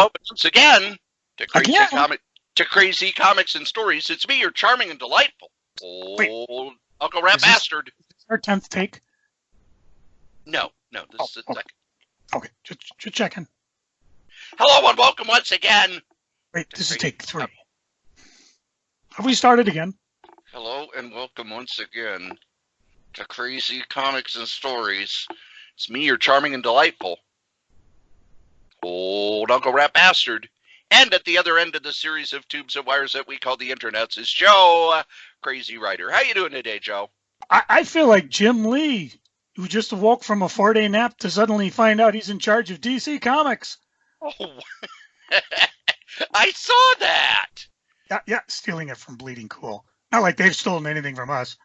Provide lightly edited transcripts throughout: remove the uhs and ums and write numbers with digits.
Hello, once again, to Again? Kray Z Comics and Stories. It's me, your charming and delightful old Uncle Rat Bastard. Is this our 10th take? No, this is the second. Okay, just checking. Hello and welcome once again. Wait, this is take 3. Have we started again? Hello and welcome once again to Kray Z Comics and Stories. It's me, your charming and delightful old Uncle Rat Bastard. And at the other end of the series of tubes and wires that we call the internets is Joe, Crazy Writer. How you doing today, Joe? I feel like Jim Lee, who just awoke from a 4-day nap to suddenly find out he's in charge of DC Comics. Oh, I saw that. Yeah, stealing it from Bleeding Cool. Not like they've stolen anything from us.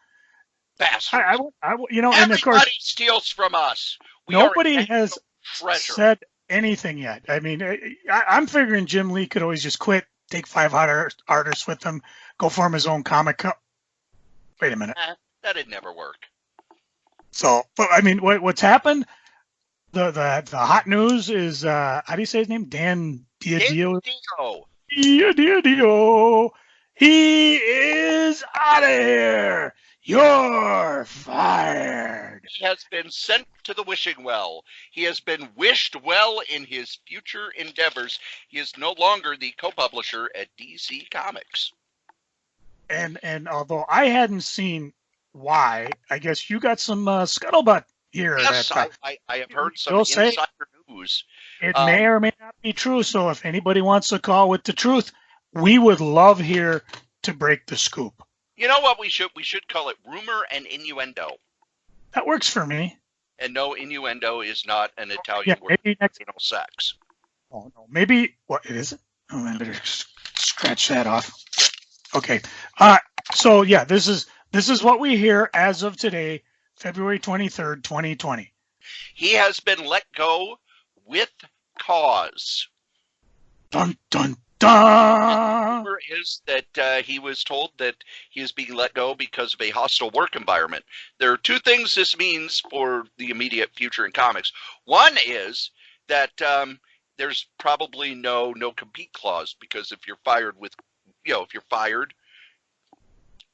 Bastards. And of course, everybody steals from us. Nobody has treasure. said anything yet. I mean, I'm figuring Jim Lee could always just quit, take 5 artists with him, go form his own comic company. Wait a minute. That'd never work. So, but I mean, what's happened? The hot news is how do you say his name? Dan Didio. Didio. He is out of here. You're fired. He has been sent to the wishing well. He has been wished well in his future endeavors. He is no longer the co-publisher at DC Comics. And although I hadn't seen why, I guess you got some scuttlebutt here. Yes, I have heard some insider news. It may or may not be true. So if anybody wants to call with the truth, we would love here to break the scoop. You know what we should? We should call it rumor and innuendo. That works for me. And no, innuendo is not an Italian word for sex. Oh, no. Maybe, what, is it? Oh, I better scratch that off. Okay. So, yeah, this is what we hear as of today, February 23rd, 2020. He has been let go with cause. Dun, dun, dun. The rumor is that he was told that he is being let go because of a hostile work environment. There are 2 things this means for the immediate future in comics. One is that there's probably no compete clause, because if you're fired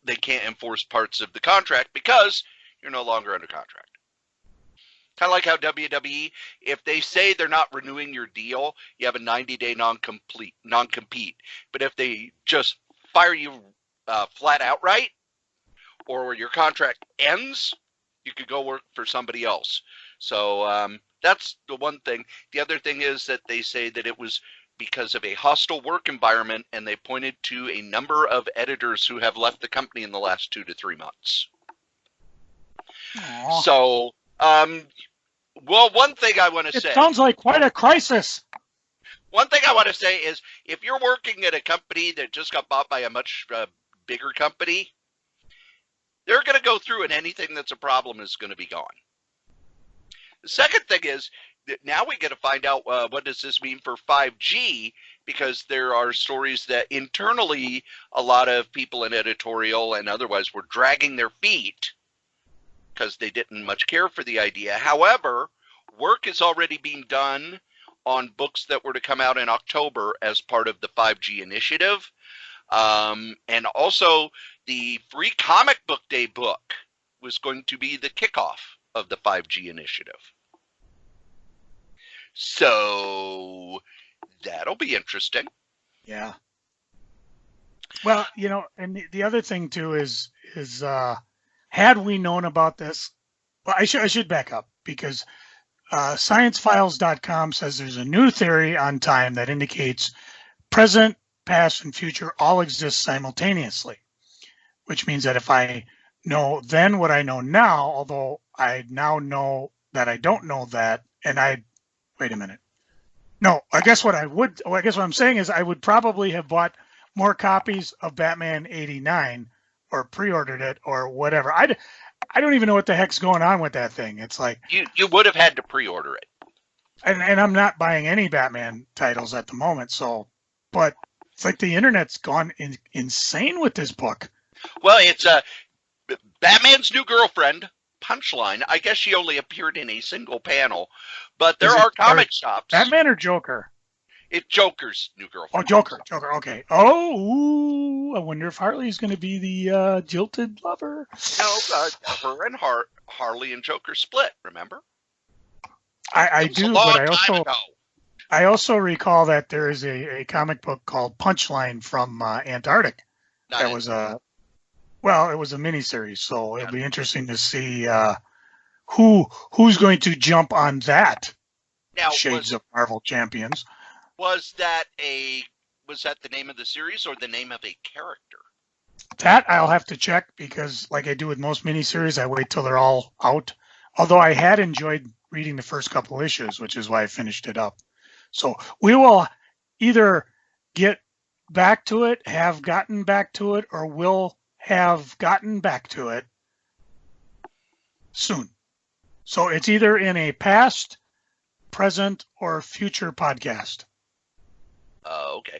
they can't enforce parts of the contract because you're no longer under contract. Kind of like how WWE, if they say they're not renewing your deal, you have a 90-day non-compete. But if they just fire you flat outright, or your contract ends, you could go work for somebody else. So that's the one thing. The other thing is that they say that it was because of a hostile work environment, and they pointed to a number of editors who have left the company in the last 2 to 3 months. Aww. So, well, one thing I want to say. It sounds like quite a crisis. One thing I want to say is, if you're working at a company that just got bought by a much bigger company, they're going to go through, and anything that's a problem is going to be gone. The second thing is that now we get to find out what does this mean for 5G, because there are stories that internally a lot of people in editorial and otherwise were dragging their feet because they didn't much care for the idea. However, work is already being done on books that were to come out in October as part of the 5G initiative. And also, the Free Comic Book Day book was going to be the kickoff of the 5G initiative. So that'll be interesting. Yeah. Well, and the other thing too is had we known about this, well, I should back up, because sciencefiles.com says there's a new theory on time that indicates present, past, and future all exist simultaneously, which means that if I know then what I know now, although I now know that I don't know that, and wait a minute. No, I guess what I'm saying is I would probably have bought more copies of Batman 89 or pre-ordered it or whatever. I don't even know what the heck's going on with that thing. It's like you would have had to pre-order it. And I'm not buying any Batman titles at the moment. So, but it's like the internet's gone insane with this book. Well, it's Batman's new girlfriend, Punchline. I guess she only appeared in a single panel, but there are comic shops. Batman or Joker? It's Joker's new Oh, girlfriend. Joker. Okay. Oh, ooh, I wonder if Harley's going to be the jilted lover. No, her and Harley and Joker split. Remember? I It was a do, but long time ago. I also recall that there is a comic book called Punchline from Antarctic. Not That in, was it was a miniseries, so yeah. it'll be interesting to see who's going to jump on that. Now, Shades of Marvel Champions. was that the name of the series or the name of a character? That I'll have to check because, like I do with most miniseries, I wait till they're all out. Although I had enjoyed reading the first couple issues, which is why I finished it up. So we will either get back to it, have gotten back to it, or will have gotten back to it soon. So it's either in a past, present, or future podcast. Okay.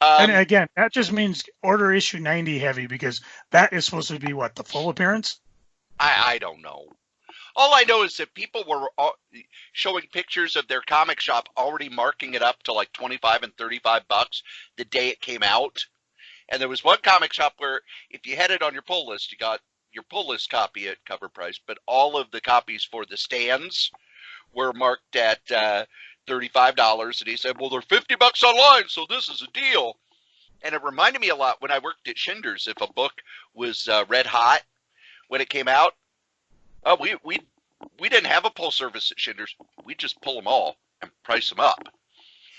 And again, that just means order issue 90 heavy because that is supposed to be what, the full appearance? I don't know. All I know is that people were showing pictures of their comic shop already marking it up to like 25 and 35 bucks the day it came out. And there was one comic shop where if you had it on your pull list, you got your pull list copy at cover price, but all of the copies for the stands were marked at $35. And he said, well, they're 50 bucks online, so this is a deal. And it reminded me a lot when I worked at Schindler's. If a book was red hot when it came out, we didn't have a pull service at Schindler's. We just pull them all and price them up.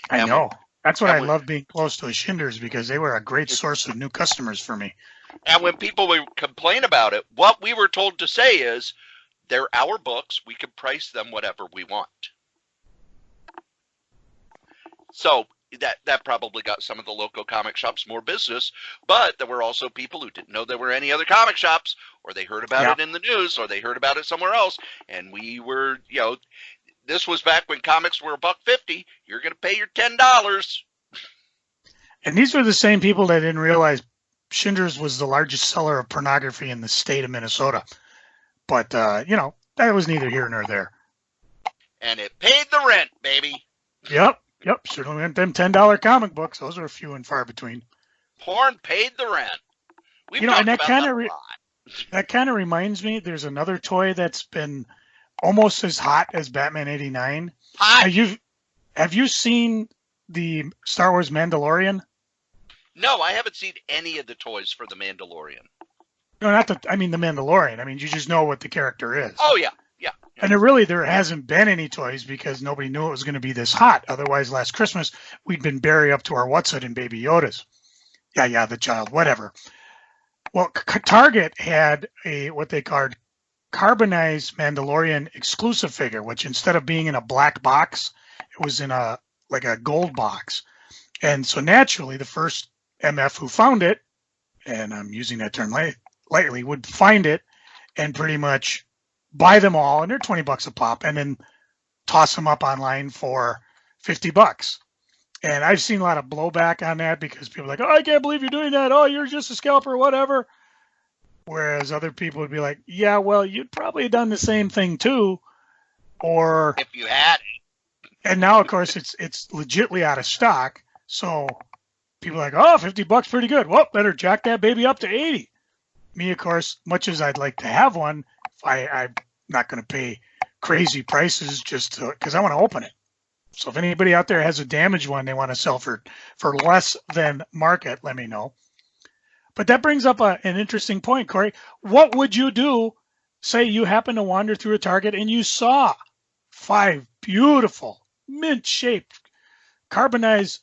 I know. That's what I love being close to a Schindler's because they were a great source of new customers for me. And when people would complain about it, what we were told to say is, they're our books. We can price them whatever we want. So that probably got some of the local comic shops more business, but there were also people who didn't know there were any other comic shops, or they heard about it in the news, or they heard about it somewhere else. And we were, this was back when comics were $1.50. You're going to pay your $10. And these were the same people that didn't realize Schindler's was the largest seller of pornography in the state of Minnesota. But, that was neither here nor there. And it paid the rent, baby. Yep. Certainly went them $10 comic books. Those are few and far between. Porn paid the rent. And that kind of reminds me, there's another toy that's been almost as hot as Batman 89. Have you seen the Star Wars Mandalorian? No, I haven't seen any of the toys for the Mandalorian. No, the Mandalorian. I mean, you just know what the character is. Oh, yeah. And there hasn't been any toys because nobody knew it was going to be this hot. Otherwise, last Christmas, we'd been buried up to our what's-it in Baby Yoda's. Yeah, the child, whatever. Well, Target had what they called carbonized Mandalorian exclusive figure, which instead of being in a black box, it was in a gold box. And so naturally, the first MF who found it, and I'm using that term lightly, would find it and pretty much buy them all, and they're $20 a pop, and then toss them up online for $50. And I've seen a lot of blowback on that because people are like, oh, I can't believe you're doing that. Oh, you're just a scalper, whatever. Whereas other people would be like, yeah, well, you'd probably have done the same thing too. Or if you had it. And now, of course, it's legitly out of stock. So people are like, oh, $50 pretty good. Well, better jack that baby up to 80. Me, of course, much as I'd like to have one, I'm not going to pay crazy prices just because I want to open it. So if anybody out there has a damaged one they want to sell for less than market, let me know. But that brings up an interesting point, Cory. What would you do? Say you happen to wander through a Target and you saw 5 beautiful, mint-shaped, carbonized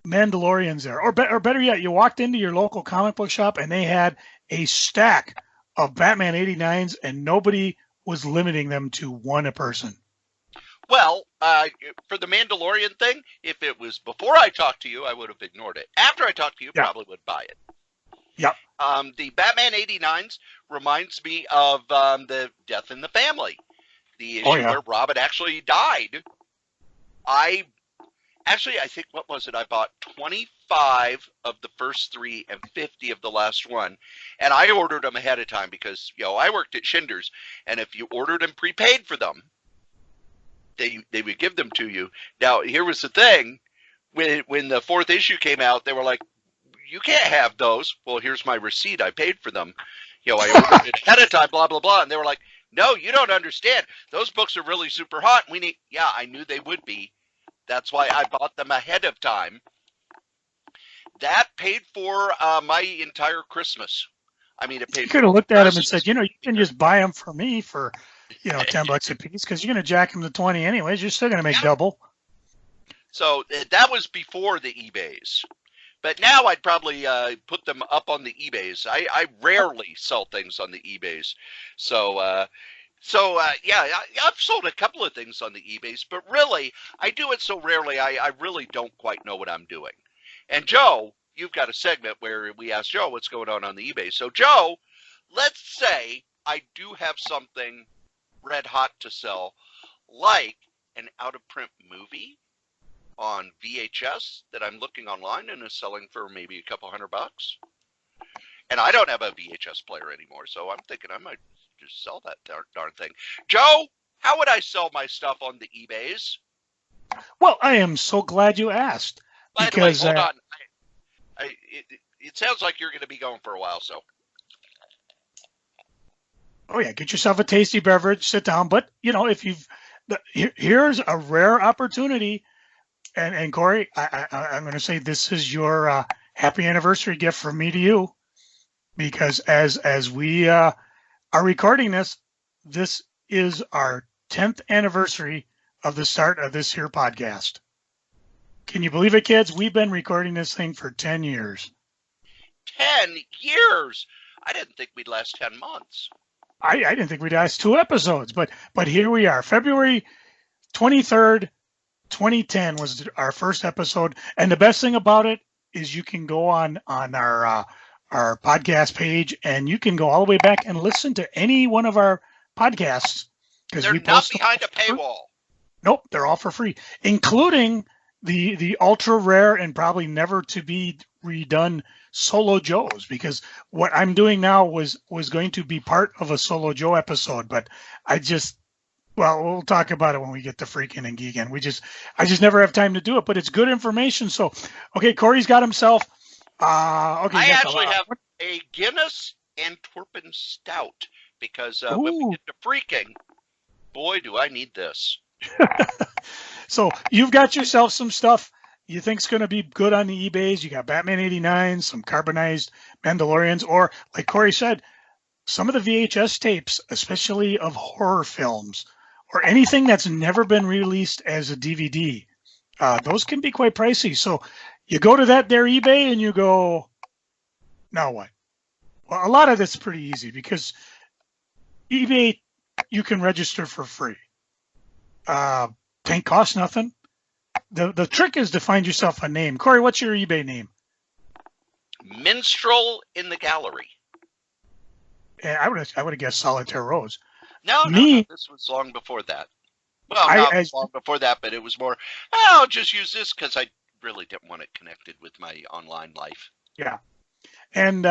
Mandalorians there. Or better yet, you walked into your local comic book shop and they had a stack of Batman 89s and nobody was limiting them to one a person. Well, for the Mandalorian thing, if it was before I talked to you, I would have ignored it. After I talked to you, probably would buy it. Yep. The Batman 89s reminds me of the Death in the Family. The issue where Robin actually died. I think, what was it? I bought 25 of the first 3 and 50 of the last one. And I ordered them ahead of time because, I worked at Schindler's. And if you ordered and prepaid for them, they would give them to you. Now, here was the thing. When the fourth issue came out, they were like, you can't have those. Well, here's my receipt. I paid for them. I ordered it ahead of time, blah, blah, blah. And they were like, no, you don't understand. Those books are really super hot. Yeah, I knew they would be. That's why I bought them ahead of time. That paid for my entire Christmas. I mean, it paid. You could have looked at them and said, you can just buy them for me for, $10 a piece, because you're going to jack them to 20 anyways. You're still going to make double. So that was before the eBays. But now I'd probably put them up on the eBays. I rarely sell things on the eBays. So yeah, I've sold a couple of things on the eBays, but really, I do it so rarely, I really don't quite know what I'm doing. And Joe, you've got a segment where we ask Joe what's going on the eBay. So Joe, let's say I do have something red hot to sell, like an out-of-print movie on VHS that I'm looking online and is selling for maybe a couple $100. And I don't have a VHS player anymore, so I'm thinking I might just sell that darn thing. Joe, how would I sell my stuff on the eBays? Well, I am so glad you asked. By the way, hold on. It sounds like you're going to be going for a while, so. Oh yeah, get yourself a tasty beverage, sit down. But here's a rare opportunity, and Cory, I'm going to say this is your happy anniversary gift from me to you, because as we are recording this is our 10th anniversary of the start of this here podcast. Can you believe it, kids? We've been recording this thing for 10 years. 10 years? I didn't think we'd last 10 months. I didn't think we'd last 2 episodes, but here we are. February 23rd, 2010 was our first episode. And the best thing about it is you can go on our podcast page, and you can go all the way back and listen to any one of our podcasts. They're not behind a paywall. Nope, they're all for free, including the ultra rare and probably never to be redone Solo Joes, because what I'm doing now was going to be part of a Solo Joe episode, but we'll talk about it when we get to freaking and geeking. I just never have time to do it, but it's good information. So, okay, Cory's got himself. I actually have a Guinness Antwerpen Stout, because when we get to freaking, boy, do I need this. So you've got yourself some stuff you think's going to be good on the eBays. You got Batman 89, some carbonized Mandalorians, or like Cory said, some of the VHS tapes, especially of horror films or anything that's never been released as a DVD. Those can be quite pricey. So you go to that there eBay and you go, now what? Well, a lot of that's pretty easy, because eBay, you can register for free. Tank costs nothing. The trick is to find yourself a name. Cory, what's your eBay name? Minstrel in the Gallery. Yeah, I would have guessed Solitaire Rose. No, this was long before that. Well, not long before that, but it was more, I'll just use this because I really didn't want it connected with my online life. Yeah. And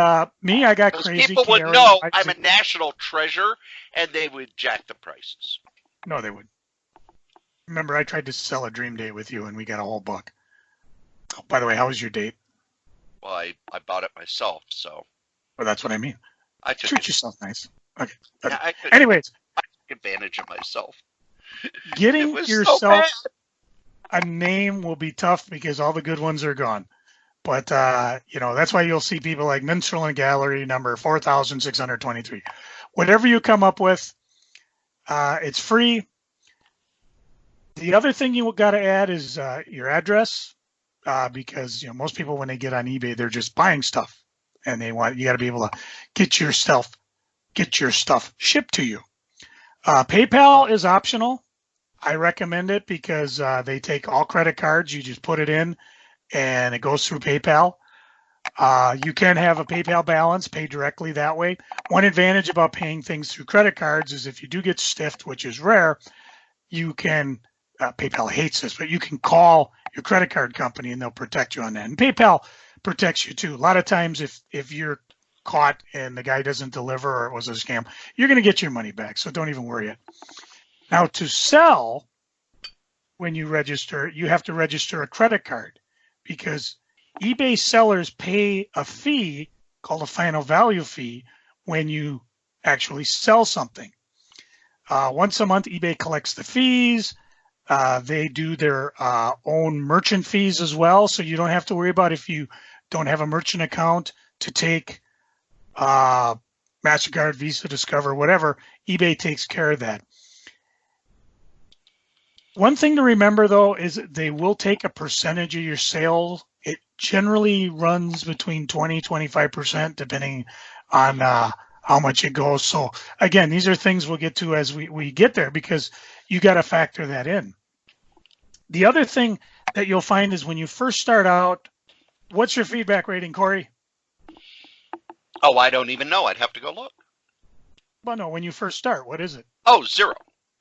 me, I got Kray Z. People would know I'm a national treasure, and they would jack the prices. No, they would. Remember, I tried to sell a dream date with you, and we got a whole book. Oh, by the way, how was your date? Well, I bought it myself, so. Well, that's what I mean. Treat yourself nice. Okay. Yeah, anyways. I took advantage of myself. Getting yourself a name will be tough, because all the good ones are gone. But, that's why you'll see people like Minstrel and Gallery number 4,623. Whatever you come up with, it's free. The other thing you got to add is your address, because most people, when they get on eBay, they're just buying stuff, and you got to be able to get your stuff shipped to you. PayPal is optional. I recommend it because they take all credit cards. You just put it in, and it goes through PayPal. You can have a PayPal balance, pay directly that way. One advantage about paying things through credit cards is if you do get stiffed, which is rare, you can. PayPal hates this, but you can call your credit card company and they'll protect you on that. And PayPal protects you too. A lot of times if you're caught and the guy doesn't deliver or it was a scam, you're going to get your money back. So don't even worry it. Now to sell, when you register, you have to register a credit card because eBay sellers pay a fee called a final value fee when you actually sell something. Once a month, eBay collects the fees. They do their own merchant fees as well, so you don't have to worry about if you don't have a merchant account to take MasterCard, Visa, Discover, whatever. eBay takes care of that. One thing to remember, though, is they will take a percentage of your sales. It generally runs between 20-25%, depending on how much it goes. So, again, these are things we'll get to as we get there because you got to factor that in. The other thing that you'll find is when you first start out, what's your feedback rating, Cory? Oh, I don't even know. I'd have to go look. Well, no, when you first start, what is it? Oh, 0.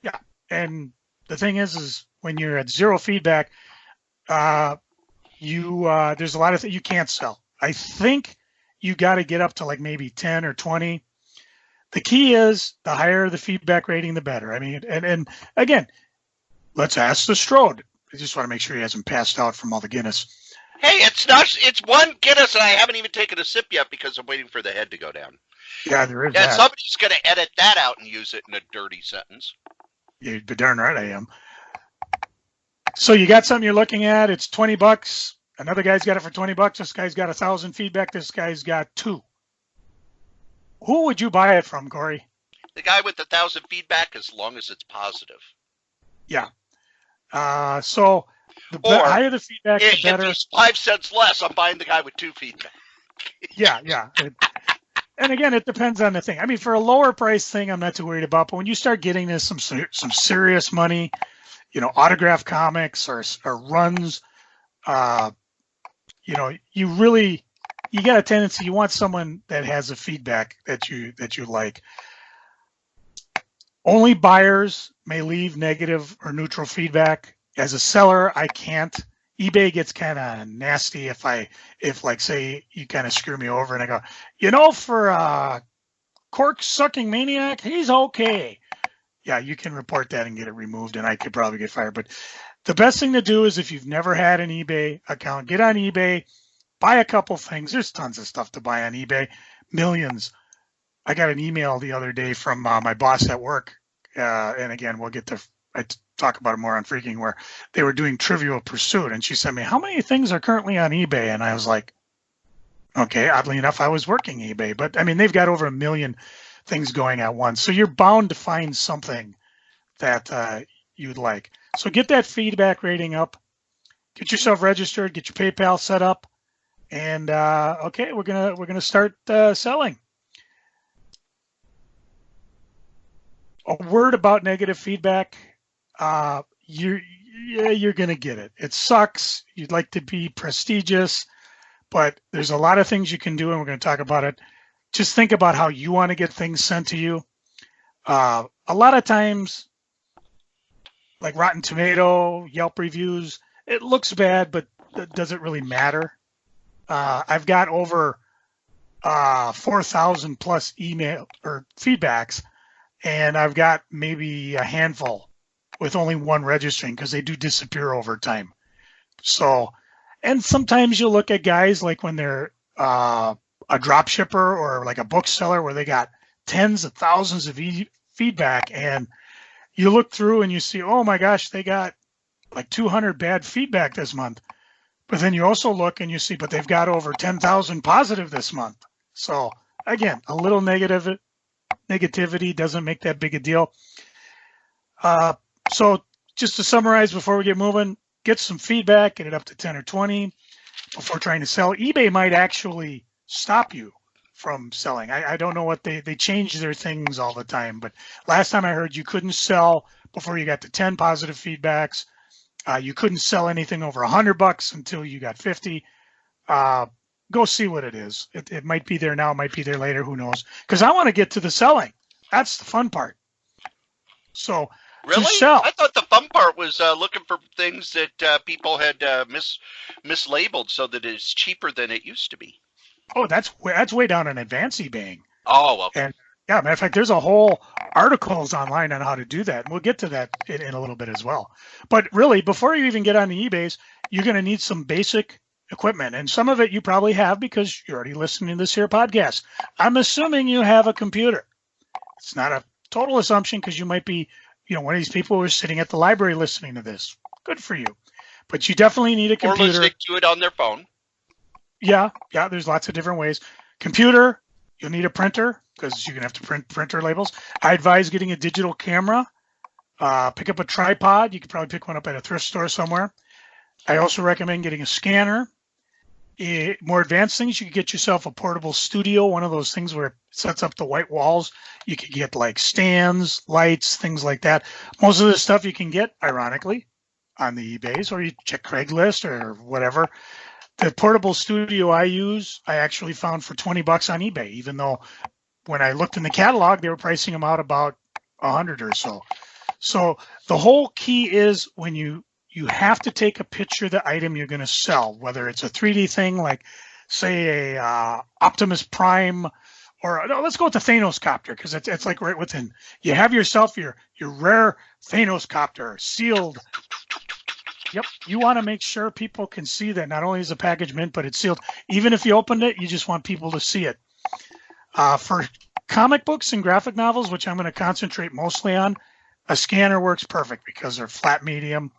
Yeah, and the thing is when you're at 0 feedback, there's a lot of things you can't sell. I think you got to get up to like maybe 10 or 20. The key is the higher the feedback rating, the better. I mean, and again, let's ask the Strode. I just want to make sure he hasn't passed out from all the Guinness. Hey, it's one Guinness, and I haven't even taken a sip yet because I'm waiting for the head to go down. Yeah, there is that. that. Somebody's going to edit that out and use it in a dirty sentence. You're darn right I am. So you got something you're looking at. It's $20. Another guy's got it for $20. This guy's got 1,000 feedback. This guy's got 2. Who would you buy it from, Cory? The guy with 1,000 feedback, as long as it's positive. Yeah. So the higher the feedback, the better. If he's 5 cents less, I'm buying the guy with 2 feedback. Yeah. And again, it depends on the thing. I mean, for a lower price thing, I'm not too worried about. But when you start getting to some serious money, autograph comics or runs, you got a tendency. You want someone that has a feedback that you like. Only buyers may leave negative or neutral feedback. As a seller, I can't. eBay gets kind of nasty if like say you kind of screw me over and I go, for cork sucking maniac, he's okay. Yeah, you can report that and get it removed, and I could probably get fired. But the best thing to do is if you've never had an eBay account, get on eBay, buy a couple things. There's tons of stuff to buy on eBay, millions. I got an email the other day from my boss at work, and again, I talk about it more on Freaking, where they were doing Trivial Pursuit, and she sent me, how many things are currently on eBay? And I was like, okay, oddly enough, I was working eBay, but I mean, they've got over 1 million things going at once, so you're bound to find something that you'd like. So get that feedback rating up, get yourself registered, get your PayPal set up, and okay, we're gonna start selling. A word about negative feedback. You're gonna get it. It sucks. You'd like to be prestigious, but there's a lot of things you can do, and we're going to talk about it. Just think about how you want to get things sent to you. A lot of times, like Rotten Tomato, Yelp reviews, it looks bad, but does it really matter? I've got over 4,000 plus email or feedbacks, and I've got maybe a handful with only one registering because they do disappear over time. So, and sometimes you'll look at guys like when they're a drop shipper or like a bookseller where they got tens of thousands of feedback, and you look through and you see, oh my gosh, they got like 200 bad feedback this month. But then you also look and you see, but they've got over 10,000 positive this month. So again, a little negativity doesn't make that big a deal. So just to summarize before we get moving, get some feedback, get it up to 10 or 20 before trying to sell. eBay might actually stop you from selling. I don't know what they change their things all the time, but last time I heard you couldn't sell before you got to 10 positive feedbacks. You couldn't sell anything over $100 until you got 50. Go see what it is. It might be there now, it might be there later, who knows? Because I want to get to the selling. That's the fun part. So really, I thought the fun part was looking for things that people had mislabeled so that it's cheaper than it used to be. Oh, that's way down in advanced eBaying. Oh, okay. And Yeah, matter of fact, there's a whole articles online on how to do that. And we'll get to that in a little bit as well. But really, before you even get on the eBays, you're going to need some basic equipment. And some of it you probably have because you're already listening to this here podcast. I'm assuming you have a computer. It's not a total assumption because you might be, one of these people who are sitting at the library listening to this. Good for you. But you definitely need a computer. Or listening to it on their phone. Yeah, there's lots of different ways. Computer, you'll need a printer because you're going to have to print printer labels. I advise getting a digital camera. Pick up a tripod. You could probably pick one up at a thrift store somewhere. I also recommend getting a scanner. More advanced things, you could get yourself a portable studio, one of those things where it sets up the white walls. You could get like stands, lights, things like that. Most of the stuff you can get, ironically, on the eBays, or you check Craigslist or whatever. The portable studio I use, I actually found for $20 on eBay, even though when I looked in the catalog, they were pricing them out about $100 or so. So the whole key is when you have to take a picture of the item you're going to sell, whether it's a 3D thing like, say, a Optimus Prime, or no, let's go with the Thanos copter because it's like right within. You have yourself your rare Thanos copter sealed. Yep, you want to make sure people can see that not only is the package mint, but it's sealed. Even if you opened it, you just want people to see it. For comic books and graphic novels, which I'm going to concentrate mostly on, a scanner works perfect because they're flat medium.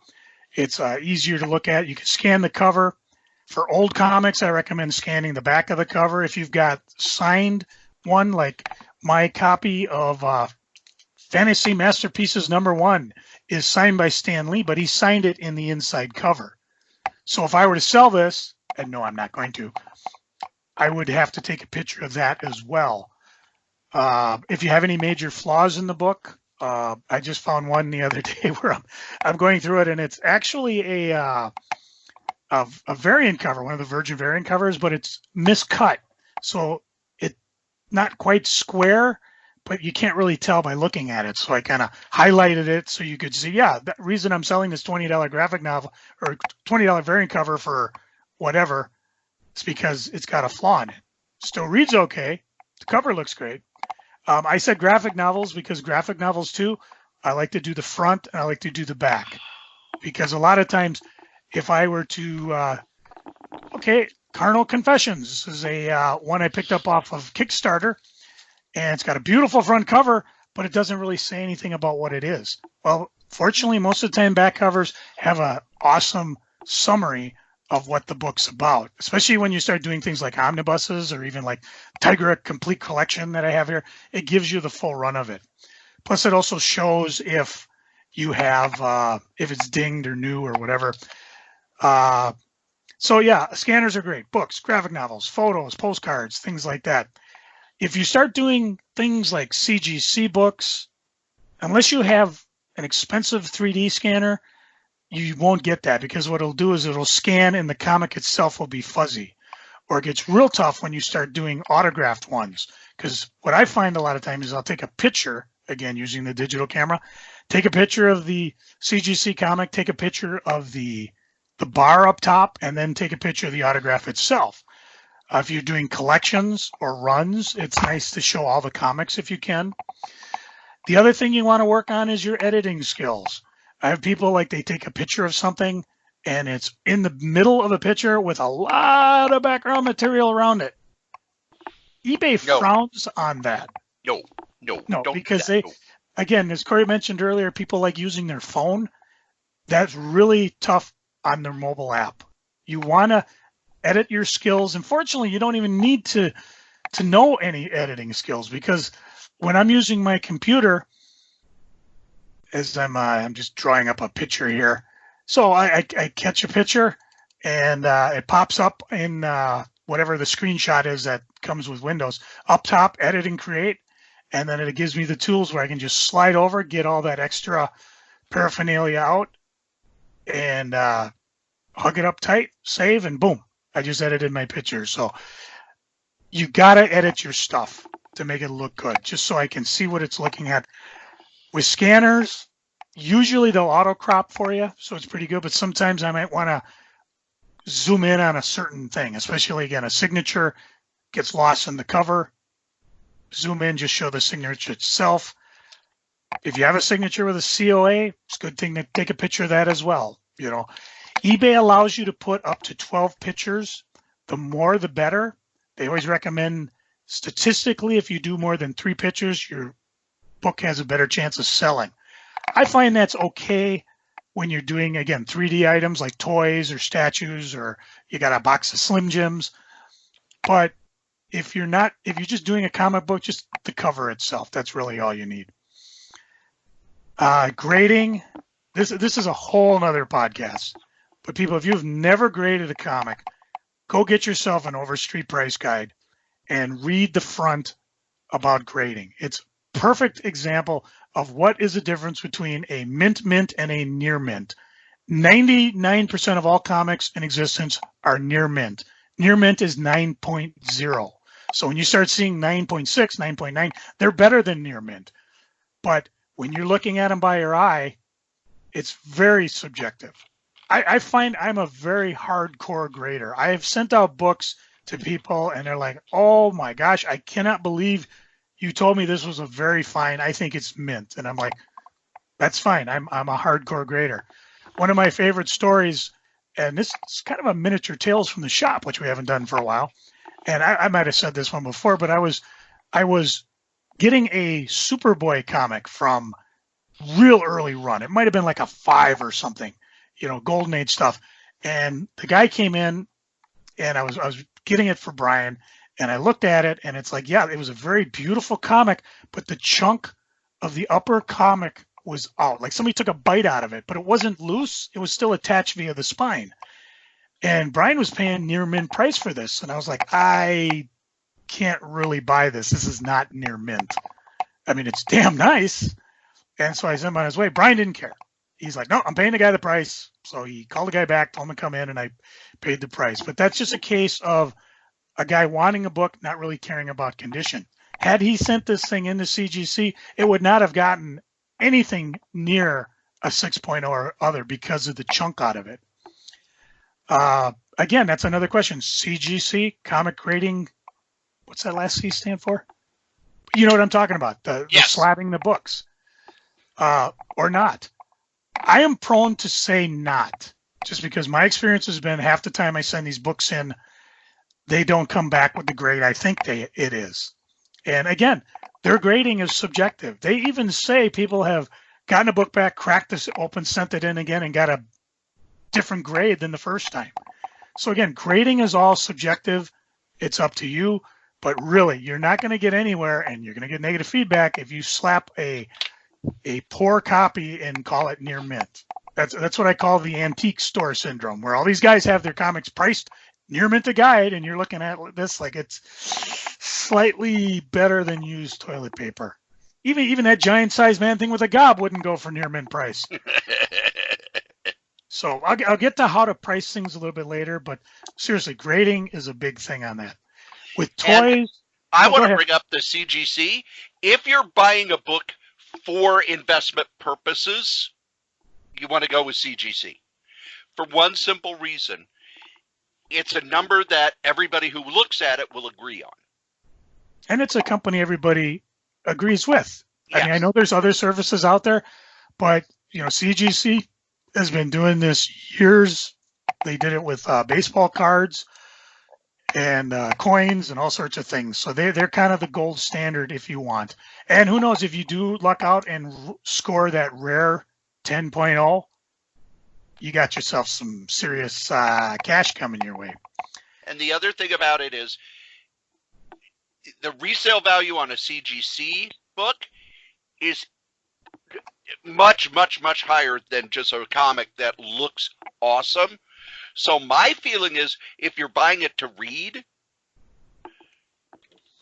It's easier to look at. You can scan the cover. For old comics, I recommend scanning the back of the cover. If you've got signed one, like my copy of Fantasy Masterpieces #1 is signed by Stan Lee, but he signed it in the inside cover. So if I were to sell this, and no, I'm not going to, I would have to take a picture of that as well. If you have any major flaws in the book, I just found one the other day where I'm going through it, and it's actually a variant cover, one of the Virgin variant covers, but it's miscut. So it's not quite square, but you can't really tell by looking at it. So I kind of highlighted it so you could see, the reason I'm selling this $20 graphic novel or $20 variant cover for whatever is because it's got a flaw in it. Still reads okay. The cover looks great. I said graphic novels because graphic novels too, I like to do the front and I like to do the back because a lot of times if I were to, Carnal Confessions, this is a one I picked up off of Kickstarter, and it's got a beautiful front cover, but it doesn't really say anything about what it is. Well, fortunately, most of the time back covers have an awesome summary of what the book's about, especially when you start doing things like omnibuses or even like Tiger Complete Collection that I have here. It gives you the full run of it. Plus, it also shows if you have, if it's dinged or new or whatever. So yeah, scanners are great. Books, graphic novels, photos, postcards, things like that. If you start doing things like CGC books, unless you have an expensive 3D scanner, you won't get that because what it'll do is it'll scan and the comic itself will be fuzzy. Or it gets real tough when you start doing autographed ones. Because what I find a lot of times is I'll take a picture, again, using the digital camera, take a picture of the CGC comic, take a picture of the bar up top, and then take a picture of the autograph itself. If you're doing collections or runs, it's nice to show all the comics if you can. The other thing you want to work on is your editing skills. I have people like they take a picture of something and it's in the middle of a picture with a lot of background material around it. eBay frowns on that. No, don't because do that. Again, as Cory mentioned earlier, people like using their phone. That's really tough on their mobile app. You want to edit your skills. Unfortunately, you don't even need to know any editing skills because when I'm using my computer, as I'm just drawing up a picture here. So I catch a picture and it pops up in whatever the screenshot is that comes with Windows. Up top, edit and create. And then it gives me the tools where I can just slide over, get all that extra paraphernalia out and hug it up tight, save, and boom. I just edited my picture. So you got to edit your stuff to make it look good, just so I can see what it's looking at. With scanners, usually they'll auto crop for you, so it's pretty good. But sometimes I might want to zoom in on a certain thing, especially, again, a signature gets lost in the cover. zoom in, just show the signature itself. If you have a signature with a COA, it's a good thing to take a picture of that as well. You know, eBay allows you to put up to 12 pictures. The more, the better. They always recommend statistically, if you do more than 3 pictures, your book has a better chance of selling. I find that's okay when you're doing, again, 3D items like toys or statues, or you got a box of Slim Jims. But if you're just doing a comic book, just the cover itself, that's really all you need. Grading, this is a whole nother podcast. But people, if you've never graded a comic, go get yourself an Overstreet price guide and read the front about grading. It's a perfect example of what is the difference between a mint and a near mint. 99% of all comics in existence are near mint. Near mint is 9.0. So when you start seeing 9.6, 9.9, they're better than near mint. But when you're looking at them by your eye, it's very subjective. I find I'm a very hardcore grader. I have sent out books to people and they're like, oh my gosh, I cannot believe you told me this was a very fine, I think it's mint. And I'm like, that's fine. I'm a hardcore grader. One of my favorite stories, and this is kind of a miniature Tales from the Shop, which we haven't done for a while. And I might have said this one before, but I was getting a Superboy comic from real early run. It might have been like a 5 or something, you know, Golden Age stuff. And the guy came in and I was getting it for Brian, and I looked at it and it's like, yeah, it was a very beautiful comic, but the chunk of the upper comic was out. Like somebody took a bite out of it, but it wasn't loose. It was still attached via the spine. And Brian was paying near mint price for this. And I was like, I can't really buy this. This is not near mint. I mean, it's damn nice. And so I sent him on his way. Brian didn't care. He's like, no, I'm paying the guy the price. So he called the guy back, told him to come in, and I paid the price. But that's just a case of a guy wanting a book, not really caring about condition. Had he sent this thing into CGC, it would not have gotten anything near a 6.0 or other because of the chunk out of it. Again, that's another question. CGC, comic grading, what's that last C stand for? You know what I'm talking about, the slabbing the books. Or not. I am prone to say not, just because my experience has been half the time I send these books in, they don't come back with the grade I think it is. And again, their grading is subjective. They even say people have gotten a book back, cracked this open, sent it in again, and got a different grade than the first time. So again, grading is all subjective. It's up to you. But really, you're not going to get anywhere, and you're going to get negative feedback if you slap a poor copy and call it near mint. That's what I call the antique store syndrome, where all these guys have their comics priced near mint a guide, and you're looking at this like it's slightly better than used toilet paper. Even that giant sized man thing with a gob wouldn't go for near mint price. So I'll get to how to price things a little bit later, but seriously, grading is a big thing on that. With toys, and I want to bring up the CGC. If you're buying a book for investment purposes, you want to go with CGC. For one simple reason. It's a number that everybody who looks at it will agree on. And it's a company everybody agrees with. Yes. I mean, I know there's other services out there, but, you know, CGC has been doing this years. They did it with baseball cards and coins and all sorts of things. So they're kind of the gold standard if you want. And who knows, if you do luck out and score that rare 10.0, you got yourself some serious cash coming your way. And the other thing about it is the resale value on a CGC book is much, much, much higher than just a comic that looks awesome. So my feeling is if you're buying it to read,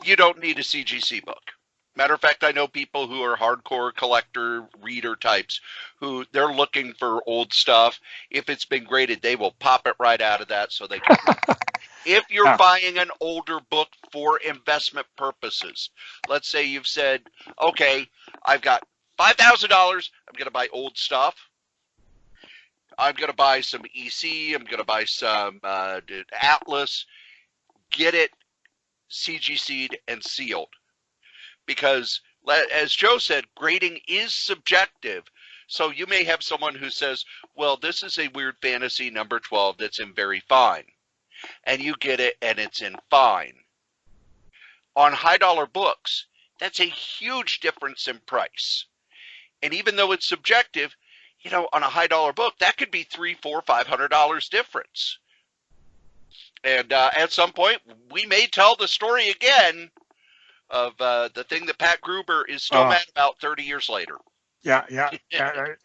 you don't need a CGC book. Matter of fact, I know people who are hardcore collector reader types who they're looking for old stuff. If it's been graded, they will pop it right out of that so they can read it. If you're buying an older book for investment purposes, let's say you've said, okay, I've got $5,000. I'm going to buy old stuff. I'm going to buy some EC. I'm going to buy some Atlas. Get it CGC'd and sealed. because as Joe said, grading is subjective. So you may have someone who says, well, this is a weird fantasy number 12 that's in very fine. And you get it and it's in fine. On high dollar books, that's a huge difference in price. And even though it's subjective, you know, on a high dollar book, that could be $300, $400, $500 difference. And at some point, we may tell the story again of the thing that Pat Gruber is still mad about 30 years later. Yeah.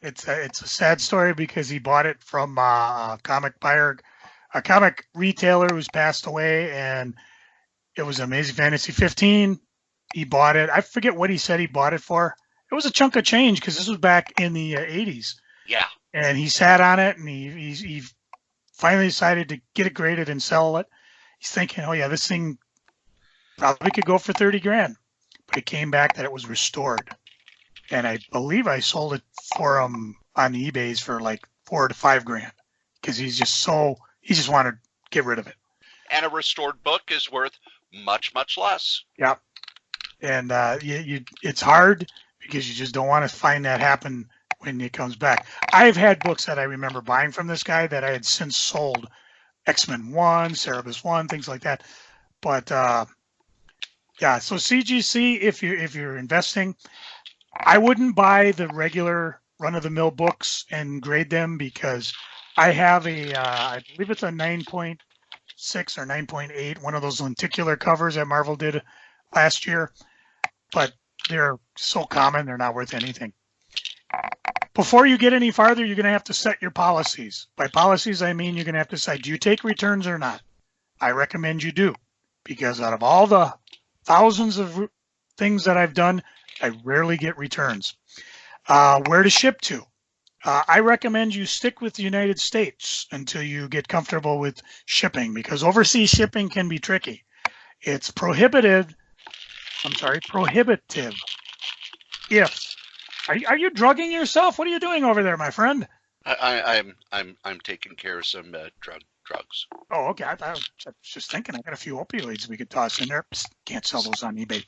It's a sad story because he bought it from a comic buyer, a comic retailer who's passed away, and it was Amazing Fantasy 15. He bought it. I forget what he said he bought it for. It was a chunk of change because this was back in the 80s. Yeah. And he sat on it, and he finally decided to get it graded and sell it. He's thinking, oh yeah, this thing probably could go for 30 grand. But it came back that it was restored. And I believe I sold it for him on the eBays for like $4 to $5 grand because he just wanted to get rid of it. And a restored book is worth much, much less. Yeah. And it's hard because you just don't want to find that happen when it comes back. I've had books that I remember buying from this guy that I had since sold. X-Men 1, Cerebus 1, things like that. But yeah, so CGC, if you're investing, I wouldn't buy the regular run-of-the-mill books and grade them because I have I believe it's a 9.6 or 9.8, one of those lenticular covers that Marvel did last year, but they're so common, they're not worth anything. Before you get any farther, you're going to have to set your policies. By policies, I mean you're going to have to decide, do you take returns or not? I recommend you do, because out of all the thousands of things that I've done, I rarely get returns. Where to ship to? I recommend you stick with the United States until you get comfortable with shipping, because overseas shipping can be tricky. It's prohibitive. If are you drugging yourself? What are you doing over there, my friend? I'm taking care of some drugs. Oh, okay. I was just thinking I got a few opioids we could toss in there. Psst, can't sell those on eBay.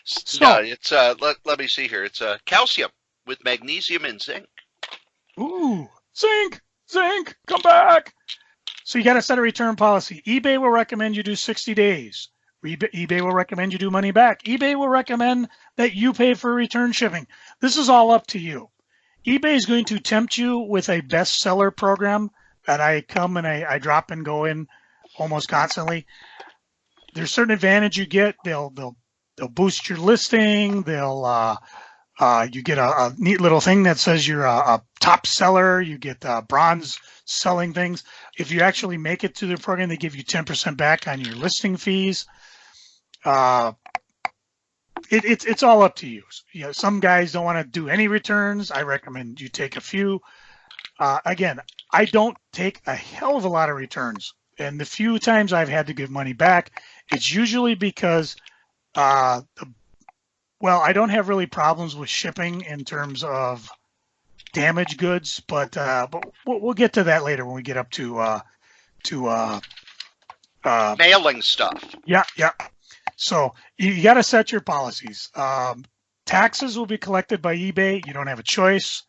So, no, it's let me see here. It's calcium with magnesium and zinc. Ooh, zinc, come back. So you got to set a return policy. eBay will recommend you do 60 days. eBay will recommend you do money back. eBay will recommend that you pay for return shipping. This is all up to you. eBay is going to tempt you with a bestseller program that I come and I drop and go in almost constantly. There's certain advantage you get. They'll boost your listing. You get a neat little thing that says you're a top seller. You get bronze selling things. If you actually make it to the program, they give you 10% back on your listing fees. It's all up to you. You know, some guys don't want to do any returns. I recommend you take a few. Again, I don't take a hell of a lot of returns. And the few times I've had to give money back, it's usually because, I don't have really problems with shipping in terms of damaged goods, but we'll get to that later when we get up to mailing stuff. Yeah. So you got to set your policies. Taxes will be collected by eBay. You don't have a choice.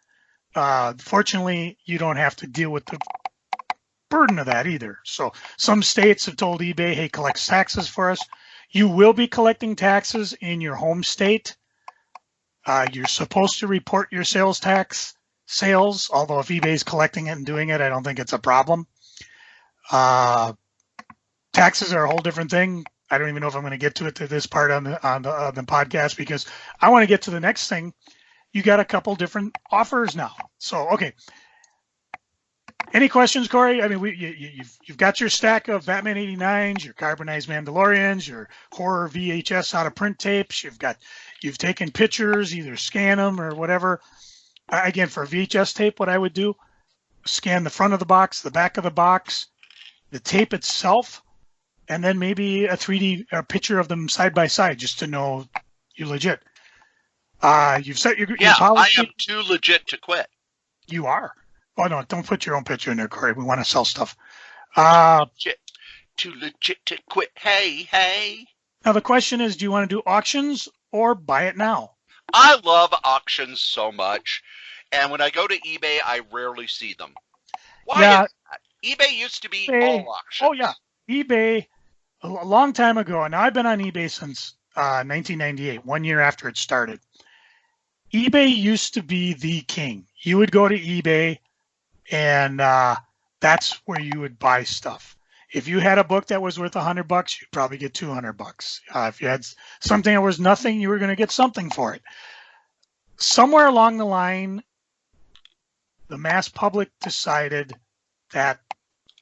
Fortunately, you don't have to deal with the burden of that either. So some states have told eBay, hey, collect taxes for us. You will be collecting taxes in your home state. You're supposed to report your sales, although if eBay's collecting it and doing it, I don't think it's a problem. Taxes are a whole different thing. I don't even know if I'm going to get to it to this part on the podcast, because I want to get to the next thing. You got a couple different offers now. So, okay. Any questions, Cory? I mean, you've got your stack of Batman 89s, your carbonized Mandalorians, your horror VHS out of print tapes. You've taken pictures, either scan them or whatever. Again, for a VHS tape, what I would do, scan the front of the box, the back of the box, the tape itself, and then maybe a 3D picture of them side by side, just to know you're legit. You've set your policy. I am too legit to quit. You are. Oh no! Don't put your own picture in there, Cory. We want to sell stuff. Too legit to quit. Hey. Now the question is, do you want to do auctions or buy it now. I love auctions so much, and when I go to eBay, I rarely see them. Why Yeah, is that? eBay used to be eBay. all Oh yeah, auctions. eBay. A long time ago. Now I've been on eBay since 1998, 1 year after it started. eBay used to be the king. You would go to eBay, and that's where you would buy stuff. If you had a book that was worth $100, you'd probably get $200. If you had something that was nothing, you were going to get something for it. Somewhere along the line, the mass public decided that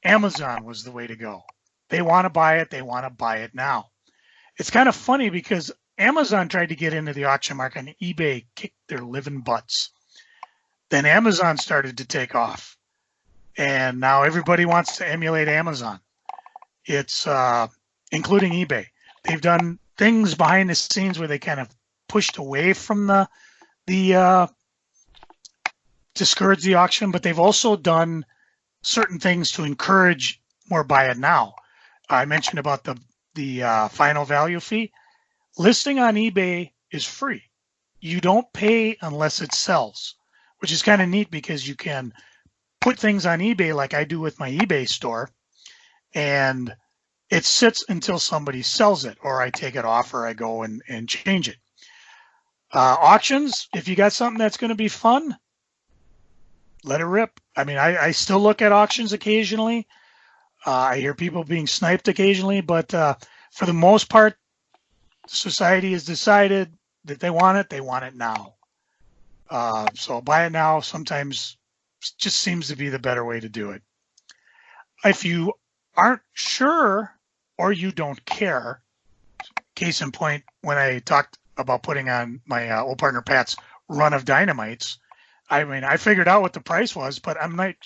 Amazon was the way to go. They want to buy it. They want to buy it now. It's kind of funny because Amazon tried to get into the auction market and eBay kicked their living butts. Then Amazon started to take off. And now everybody wants to emulate Amazon. It's including eBay. They've done things behind the scenes where they kind of pushed away from the discourage the auction, but they've also done certain things to encourage more buy it now. I mentioned about the final value fee. Listing on eBay is free. You don't pay unless it sells, which is kind of neat because you can put things on eBay like I do with my eBay store, and it sits until somebody sells it, or I take it off, or I go and change it. Auctions, if you got something that's going to be fun, let it rip. I mean, I still look at auctions occasionally. I hear people being sniped occasionally, but for the most part, society has decided that they want it now. So buy it now sometimes just seems to be the better way to do it. If you aren't sure or you don't care, case in point, when I talked about putting on my old partner Pat's run of dynamites, I mean, I figured out what the price was, but I'm like,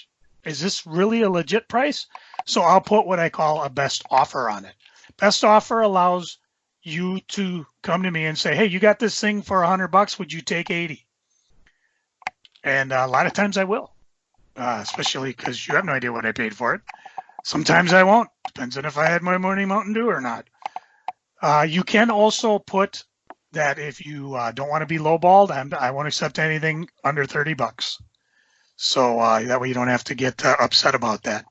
is this really a legit price? So I'll put what I call a best offer on it. Best offer allows you to come to me and say, hey, you got this thing for $100. Would you take 80? And a lot of times I will, especially because you have no idea what I paid for it. Sometimes I won't. Depends on if I had my morning Mountain Dew or not. You can also put that if you don't want to be lowballed, I won't accept anything under $30. So that way you don't have to get upset about that.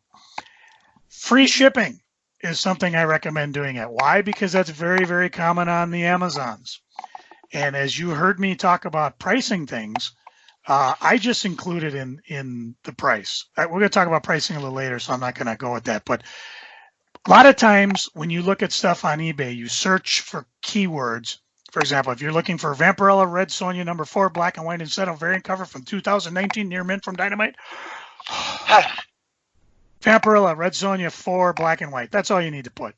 Free shipping is something I recommend doing it. Why? Because that's very, very common on the Amazons. And as you heard me talk about pricing things, I just included in the price. We're going to talk about pricing a little later, so I'm not going to go with that. But a lot of times when you look at stuff on eBay, you search for keywords. For example, if you're looking for Vampirella Red Sonja number 4 black and white inset of variant cover from 2019 near mint from Dynamite. Vampirella Red Sonja 4 black and white. That's all you need to put.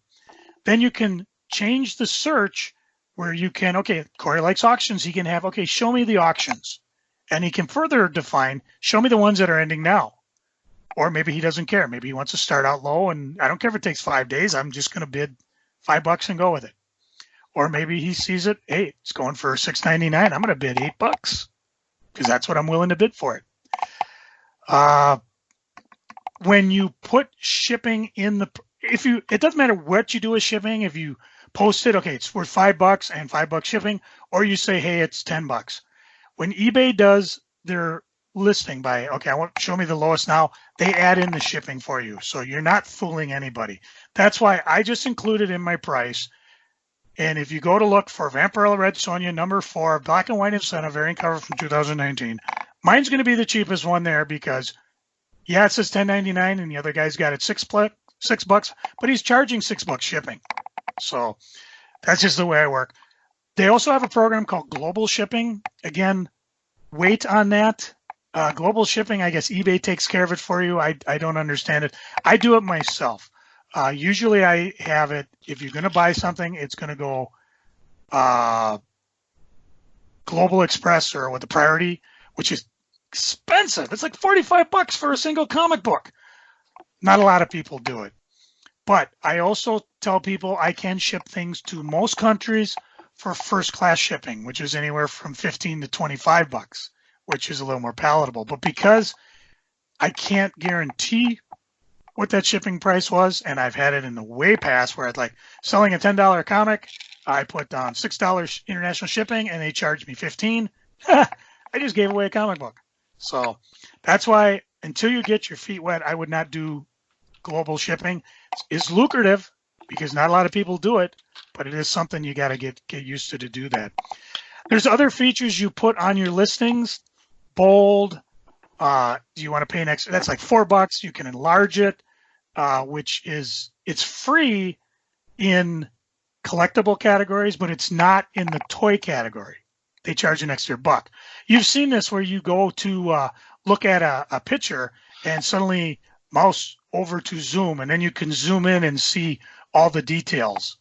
Then you can change the search where you can, okay, Cory likes auctions. He can have, okay, show me the auctions. And he can further define, show me the ones that are ending now. Or maybe he doesn't care. Maybe he wants to start out low and I don't care if it takes 5 days. I'm just going to bid $5 and go with it. Or maybe he sees it, hey, it's going for $6.99. I'm going to bid $8 because that's what I'm willing to bid for it. When you put shipping in it doesn't matter what you do with shipping. If you post it, okay, it's worth $5 and $5 shipping, or you say, hey, it's $10. When eBay does their listing by, okay, show me the lowest now, they add in the shipping for you. So you're not fooling anybody. That's why I just included in my price. And if you go to look for Vampirella Red Sonja number 4 black and white incentive variant cover from 2019, mine's going to be the cheapest one there because, yeah, it says $10.99 and the other guy's got it $6, but he's charging $6 shipping. So that's just the way I work. They also have a program called Global Shipping. Again, wait on that. Global Shipping, I guess eBay takes care of it for you. I don't understand it. I do it myself. Usually I have it, if you're going to buy something, it's going to go Global Express or with the priority, which is expensive. It's like $45 for a single comic book. Not a lot of people do it. But I also tell people I can ship things to most countries for first class shipping, which is anywhere from $15 to $25, which is a little more palatable. But because I can't guarantee what that shipping price was, and I've had it in the way past where I'd like selling a $10 comic, I put down $6 international shipping and they charged me 15. I just gave away a comic book. So that's why until you get your feet wet, I would not do global shipping. It's lucrative because not a lot of people do it, but it is something you got to get used to do that. There's other features you put on your listings. Bold. Do you want to pay an extra? That's like $4. You can enlarge it, it's free in collectible categories, but it's not in the toy category. They charge an extra $1. You've seen this where you go to look at a picture and suddenly mouse over to zoom, and then you can zoom in and see all the details,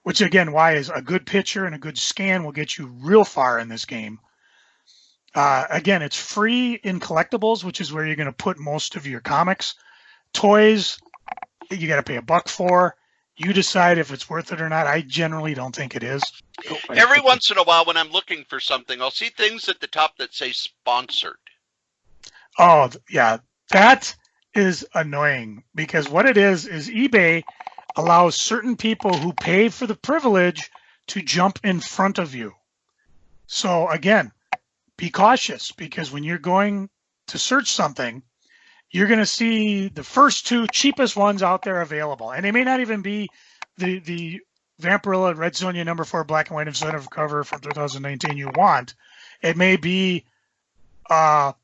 which again, why is a good picture and a good scan will get you real far in this game. Again, it's free in collectibles, which is where you're going to put most of your comics. Toys, you got to pay $1 for. You decide if it's worth it or not. I generally don't think it is. Every once in a while when I'm looking for something, I'll see things at the top that say sponsored. Oh, yeah. That is annoying because what it is eBay allows certain people who pay for the privilege to jump in front of you. So again, be cautious because when you're going to search something, you're going to see the first 2 cheapest ones out there available. And they may not even be the Vampirilla Red Sonja #4 black and white incentive cover from 2019 you want. It may be a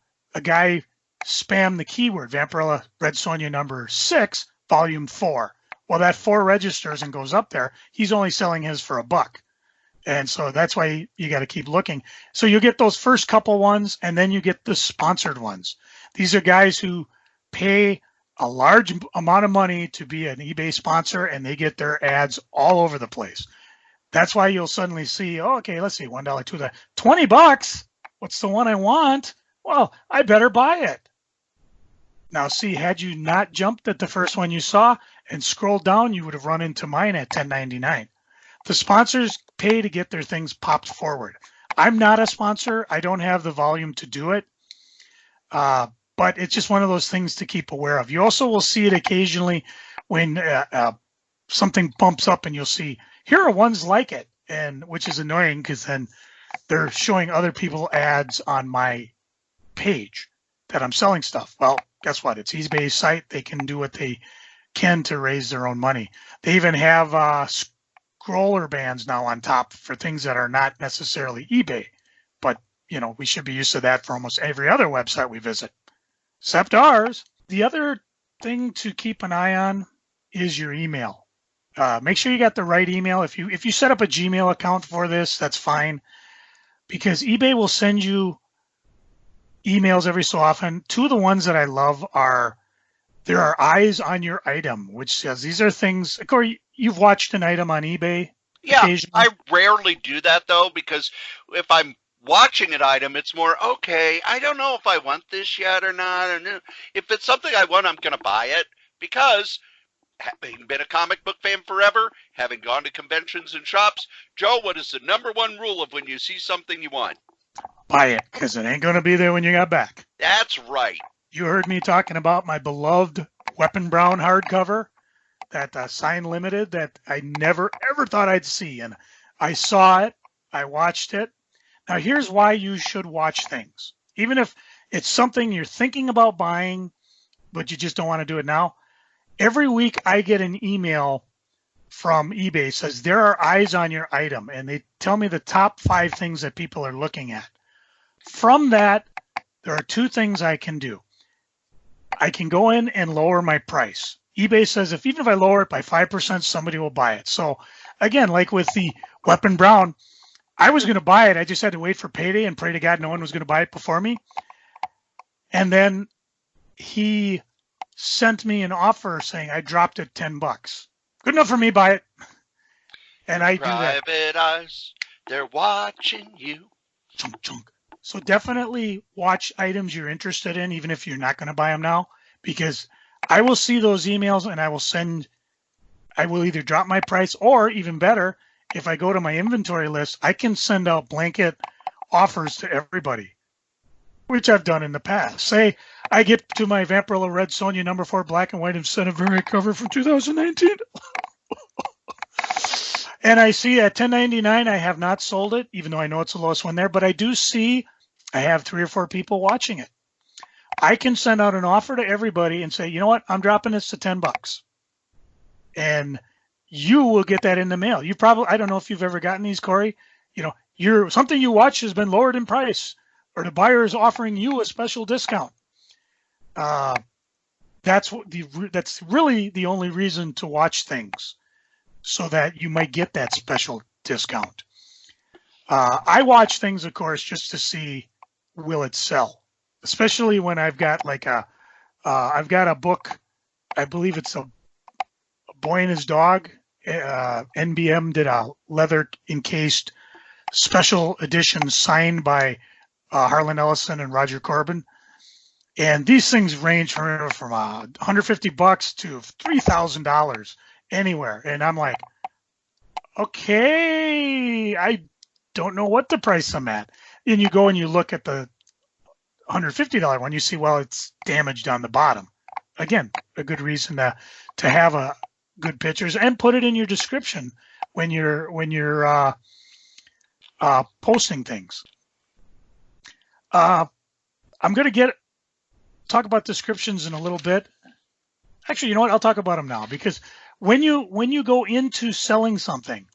guy spam the keyword Vampirilla Red Sonja #6 volume 4. Well, that 4 registers and goes up there. He's only selling his for $1. And so that's why you got to keep looking. So you get those first couple ones, and then you get the sponsored ones. These are guys who pay a large amount of money to be an eBay sponsor, and they get their ads all over the place. That's why you'll suddenly see, oh, okay, let's see, $1, $2, $20. What's the one I want? Well, I better buy it. Now, see, had you not jumped at the first one you saw and scrolled down, you would have run into mine at $10.99. The sponsors pay to get their things popped forward. I'm not a sponsor. I don't have the volume to do it. But it's just one of those things to keep aware of. You also will see it occasionally when something bumps up and you'll see, here are ones like it, and which is annoying because then they're showing other people ads on my page that I'm selling stuff. Well, guess what? It's eBay's site. They can do what they can to raise their own money. They even have scroller bands now on top for things that are not necessarily eBay. But, you know, we should be used to that for almost every other website we visit, except ours. The other thing to keep an eye on is your email. Make sure you got the right email. If you set up a Gmail account for this, that's fine, because eBay will send you emails every so often. 2 of the ones that I love are, there are eyes on your item, which says these are things, Cory, you've watched an item on eBay? Yeah, I rarely do that though, because if I'm watching an item, it's more, okay, I don't know if I want this yet or not. Or if it's something I want, I'm going to buy it, because having been a comic book fan forever, having gone to conventions and shops, Joe, what is the #1 rule of when you see something you want? Buy it, because it ain't going to be there when you got back. That's right. You heard me talking about my beloved Weapon Brown hardcover, that sign limited that I never ever thought I'd see. And I saw it, I watched it. Now here's why you should watch things. Even if it's something you're thinking about buying, but you just don't want to do it now. Every week I get an email from eBay says there are eyes on your item, and they tell me the top 5 things that people are looking at. From that, there are 2 things I can do. I can go in and lower my price. eBay says even if I lower it by 5%, somebody will buy it. So again, like with the Weapon Brown, I was going to buy it. I just had to wait for payday and pray to God no one was going to buy it before me. And then he sent me an offer saying I dropped it $10. Good enough for me, buy it. And I do that. Private eyes, they're watching you. Chunk, chunk. So definitely watch items you're interested in, even if you're not going to buy them now, because I will see those emails and I will either drop my price, or even better, if I go to my inventory list, I can send out blanket offers to everybody, which I've done in the past. Say I get to my Vampirilla Red Sonja #4 black and white incentive variant cover from 2019. And I see at $10.99, I have not sold it, even though I know it's the lowest one there, but I do see I have 3 or 4 people watching it. I can send out an offer to everybody and say, you know what, I'm dropping this to $10. And you will get that in the mail. You probably, I don't know if you've ever gotten these, Cory. You know, something you watch has been lowered in price, or the buyer is offering you a special discount. That's really the only reason to watch things, so that you might get that special discount. I watch things, of course, just to see, will it sell? Especially when I've got like I've got a book, I believe it's a Boy and His Dog. NBM did a leather encased special edition signed by Harlan Ellison and Roger Corbin. And these things range from $150 to $3,000 anywhere. And I'm like, okay, I don't know what the price I'm at. And you go and you look at the $150 one, you see, well, it's damaged on the bottom. Again, a good reason to have a good pictures and put it in your description when you're posting things. I'm going to talk about descriptions in a little bit. Actually, you know what? I'll talk about them now, because when you go into selling something,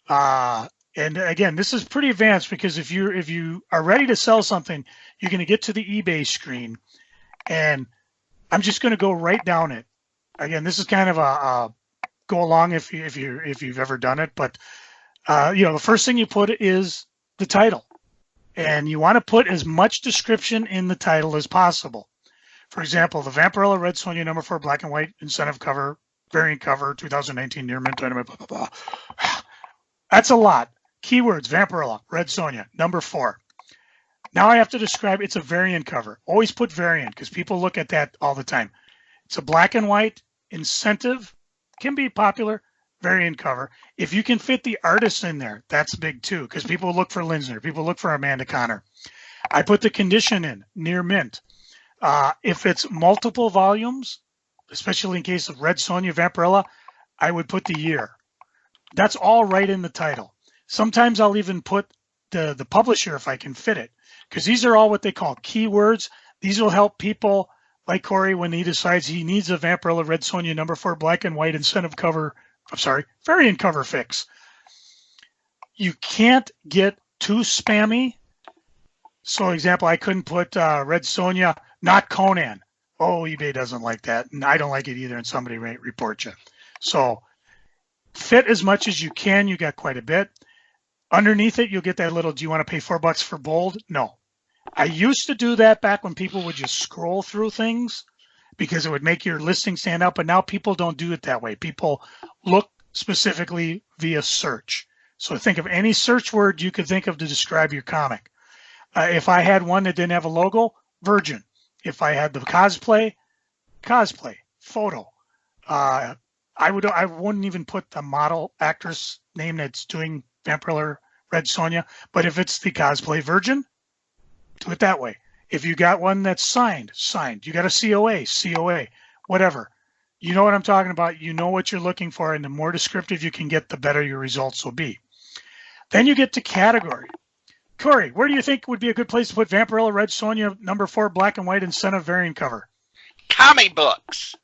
and again, this is pretty advanced, because if you are ready to sell something, you're going to get to the eBay screen, and I'm just going to go right down it. Again, this is kind of a go along if you've ever done it, but the first thing you put is the title. And you want to put as much description in the title as possible. For example, the Vampirella Red Sonja number 4 black and white incentive cover, variant cover, 2019 near mint dynamite, blah, blah, blah. That's a lot. Keywords, Vampirella, Red Sonja, number 4. Now I have to describe, it's a variant cover. Always put variant, because people look at that all the time. It's a black and white incentive, can be popular, variant cover. If you can fit the artists in there, that's big too, because people look for Linsner, people look for Amanda Connor. I put the condition in, near mint. If it's multiple volumes, especially in case of Red Sonja Vampirella, I would put the year. That's all right in the title. Sometimes I'll even put the publisher if I can fit it, because these are all what they call keywords. These will help people like Cory when he decides he needs a Vampirella Red Sonja number 4 black and white incentive cover, variant cover fix. You can't get too spammy. So example, I couldn't put Red Sonja, not Conan. Oh, eBay doesn't like that. And I don't like it either, and somebody may report you. So fit as much as you can. You got quite a bit. Underneath it, you'll get that little, do you want to pay $4 for bold? No. I used to do that back when people would just scroll through things, because it would make your listing stand out. But now people don't do it that way. People look specifically via search. So think of any search word you could think of to describe your comic. If I had one that didn't have a logo, Virgin. If I had the cosplay, photo. I wouldn't even put the model actress name that's doing Vampirella Red Sonja. But if it's the cosplay Virgin, do it that way. If you got one that's signed. You got a COA, whatever. You know what I'm talking about. You know what you're looking for, and the more descriptive you can get, the better your results will be. Then you get to category. Cory, where do you think would be a good place to put Vampirella Red Sonja number 4 black and white incentive variant cover? Comic books.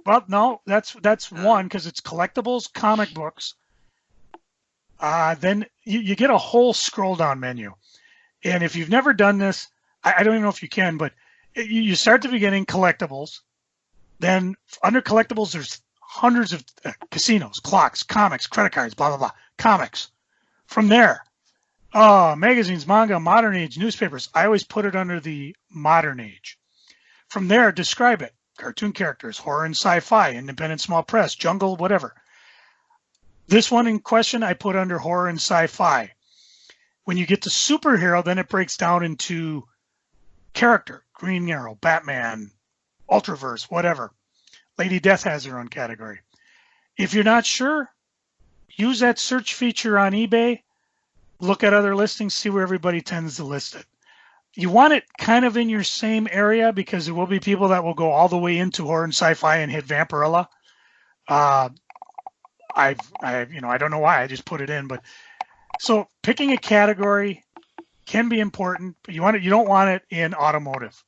Well, no, that's one, because it's collectibles, comic books. Then you get a whole scroll down menu. And if you've never done this, I don't even know if you can, but you start at the beginning, collectibles. Then under collectibles, there's hundreds of casinos, clocks, comics, credit cards, blah, blah, blah, comics. From there, magazines, manga, modern age, newspapers. I always put it under the modern age. From there, describe it. Cartoon characters, horror and sci-fi, independent small press, jungle, whatever. This one in question, I put under horror and sci-fi. When you get to superhero, then it breaks down into character, Green Arrow, Batman, Ultraverse, whatever. Lady Death has her own category. If you're not sure, use that search feature on eBay, look at other listings, see where everybody tends to list it. You want it kind of in your same area, because there will be people that will go all the way into horror and sci-fi and hit Vampirella. I don't know why I just put it in, but so picking a category can be important, but you don't want it in automotive.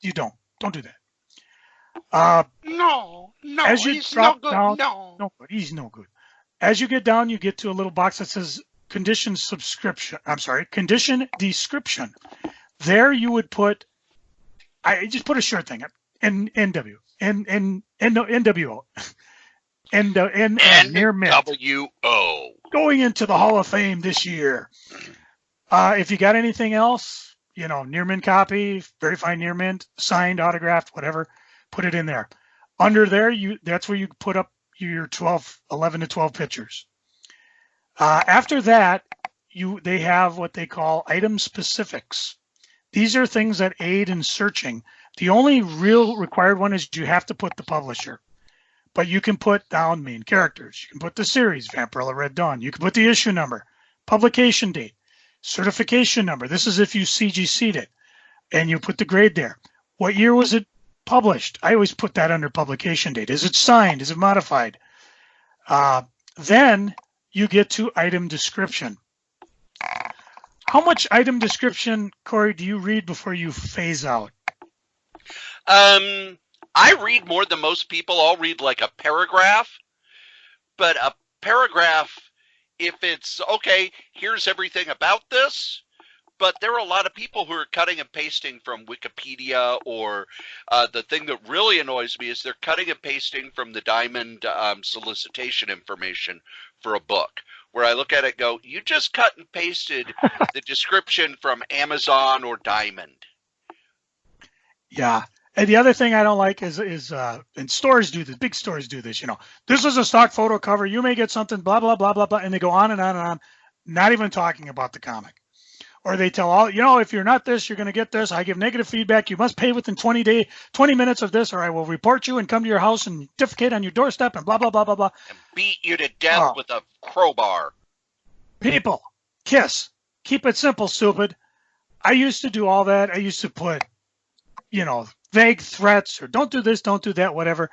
You don't do that. No, As you he's no drop good. down, No. no, he's no good. As you get down, you get to a little box that says condition description. There you would put, I just put a short thing, NW, NWO, near mint, NWO. going into the Hall of Fame this year. If you got anything else, near mint copy, very fine near mint, signed, autographed, whatever, put it in there. Under there, that's where you put up your 11 to 12 pictures. After that, they have what they call item specifics. These are things that aid in searching. The only real required one is you have to put the publisher. But you can put down main characters. You can put the series, Vampirella Red Dawn. You can put the issue number, publication date, certification number. This is if you CGC'd it. And you put the grade there. What year was it published? I always put that under publication date. Is it signed? Is it modified? Then you get to item description. How much item description, Cory, do you read before you phase out? I read more than most people. I'll read like a paragraph, but a paragraph, if it's okay, here's everything about this. But there are a lot of people who are cutting and pasting from Wikipedia, or the thing that really annoys me is they're cutting and pasting from the Diamond solicitation information for a book, where I look at it and go, you just cut and pasted the description from Amazon or Diamond. Yeah. And the other thing I don't like is and stores do this, big stores do this, this is a stock photo cover. You may get something, blah, blah, blah, blah, blah. And they go on and on and on, not even talking about the comic. Or they tell if you're not this, you're going to get this. I give negative feedback. You must pay within 20 minutes of this, or I will report you and come to your house and defecate on your doorstep and blah, blah, blah, blah, blah. And beat you to death with a crowbar. People, KISS. Keep it simple, stupid. I used to do all that. I used to put, vague threats or don't do this, don't do that, whatever.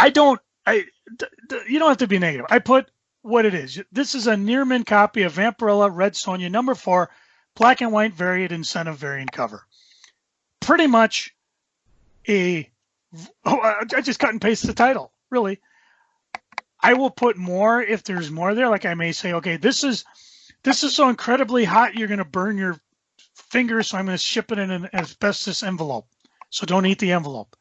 You don't have to be negative. I put what it is. This is a near mint copy of Vampirella Red Sonja number 4, black and white variant incentive variant cover. Pretty much I just cut and paste the title, really. I will put more if there's more there. Like I may say, okay, this is so incredibly hot you're going to burn your fingers, so I'm going to ship it in an asbestos envelope. So don't eat the envelope.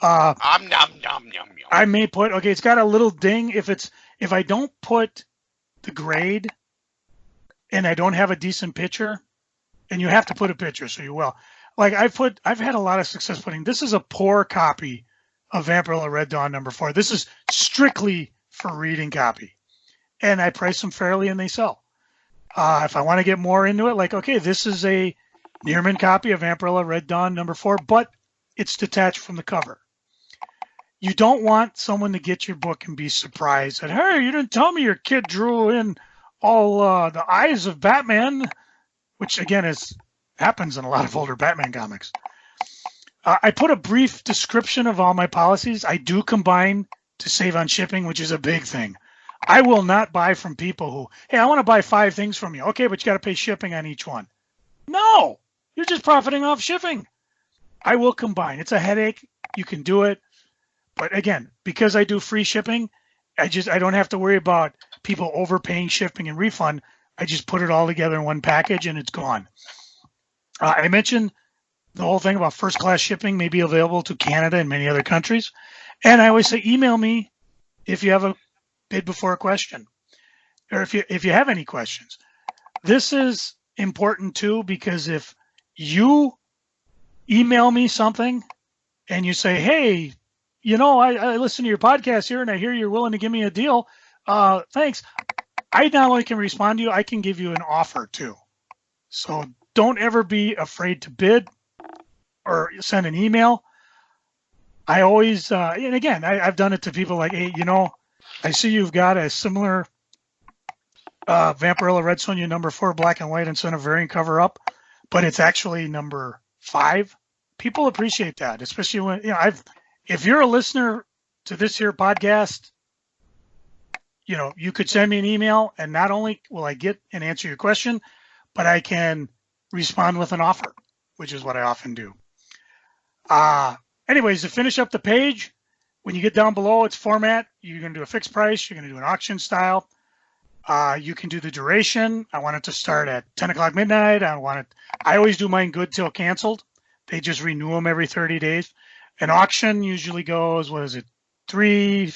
I may put, okay, it's got a little ding. If I don't put the grade and I don't have a decent picture, and you have to put a picture, so you will. Like I've had a lot of success putting, this is a poor copy of Vampirella Red Dawn number 4. This is strictly for reading copy. And I price them fairly and they sell. If I want to get more into it, like, okay, this is a near mint copy of Vampirella Red Dawn number 4, but it's detached from the cover. You don't want someone to get your book and be surprised that, hey, you didn't tell me your kid drew in all the eyes of Batman, which again happens in a lot of older Batman comics. I put a brief description of all my policies. I do combine to save on shipping, which is a big thing. I will not buy from people who, hey, I want to buy 5 things from you. Okay, but you got to pay shipping on each one. No, you're just profiting off shipping. I will combine. It's a headache. You can do it. But again, because I do free shipping, I don't have to worry about people overpaying shipping and refund. I just put it all together in one package and it's gone. I mentioned the whole thing about first class shipping may be available to Canada and many other countries. And I always say, email me if you have a bid before a question, or if you have any questions. This is important too, because if you email me something and you say, hey, I listen to your podcast here and I hear you're willing to give me a deal. Thanks. I not only can respond to you, I can give you an offer too. So don't ever be afraid to bid or send an email. I always, and again, I've done it to people like, hey, I see you've got a similar Vampirella Red Sonja number 4 black and white incentive variant cover up, but it's actually number 5. People appreciate that, especially when, if you're a listener to this here podcast, you could send me an email, and not only will I get and answer your question, but I can respond with an offer, which is what I often do. Anyways, to finish up the page, when you get down below, it's format. You're going to do a fixed price. You're going to do an auction style. You can do the duration. I want it to start at 10 o'clock midnight. I always do mine good till canceled. They just renew them every 30 days. An auction usually goes, 3,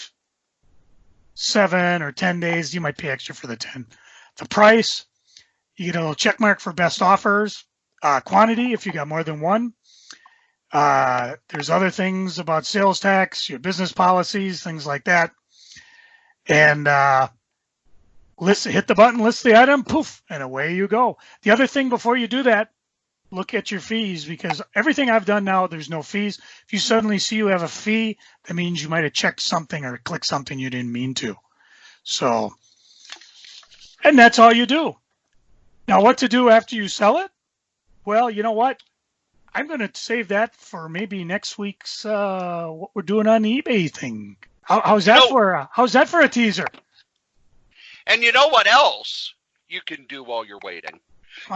7, or 10 days. You might pay extra for the 10. The price, you get a little check mark for best offers. Quantity, if you got more than one. There's other things about sales tax, your business policies, things like that. And hit the button, list the item, poof, and away you go. The other thing before you do that, look at your fees, because everything I've done now, there's no fees. If you suddenly see you have a fee, that means you might have checked something or clicked something you didn't mean to. So, and that's all you do. Now, what to do after you sell it? Well, you know what? I'm going to save that for maybe next week's what we're doing on the eBay thing. How's that for a teaser? And you know what else you can do while you're waiting?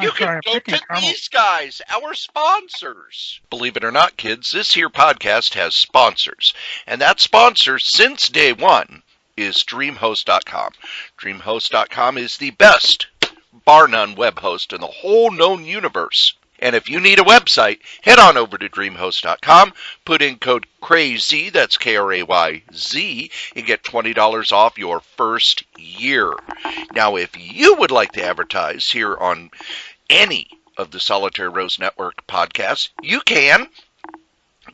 You can go to these guys, our sponsors. Believe it or not, kids, this here podcast has sponsors. And that sponsor, since day one, is DreamHost.com. DreamHost.com is the best, bar none, web host in the whole known universe. And if you need a website, head on over to DreamHost.com, put in code Kray Z, that's K-R-A-Y-Z, and get $20 off your first year. Now, if you would like to advertise here on any of the Solitaire Rose Network podcasts, you can.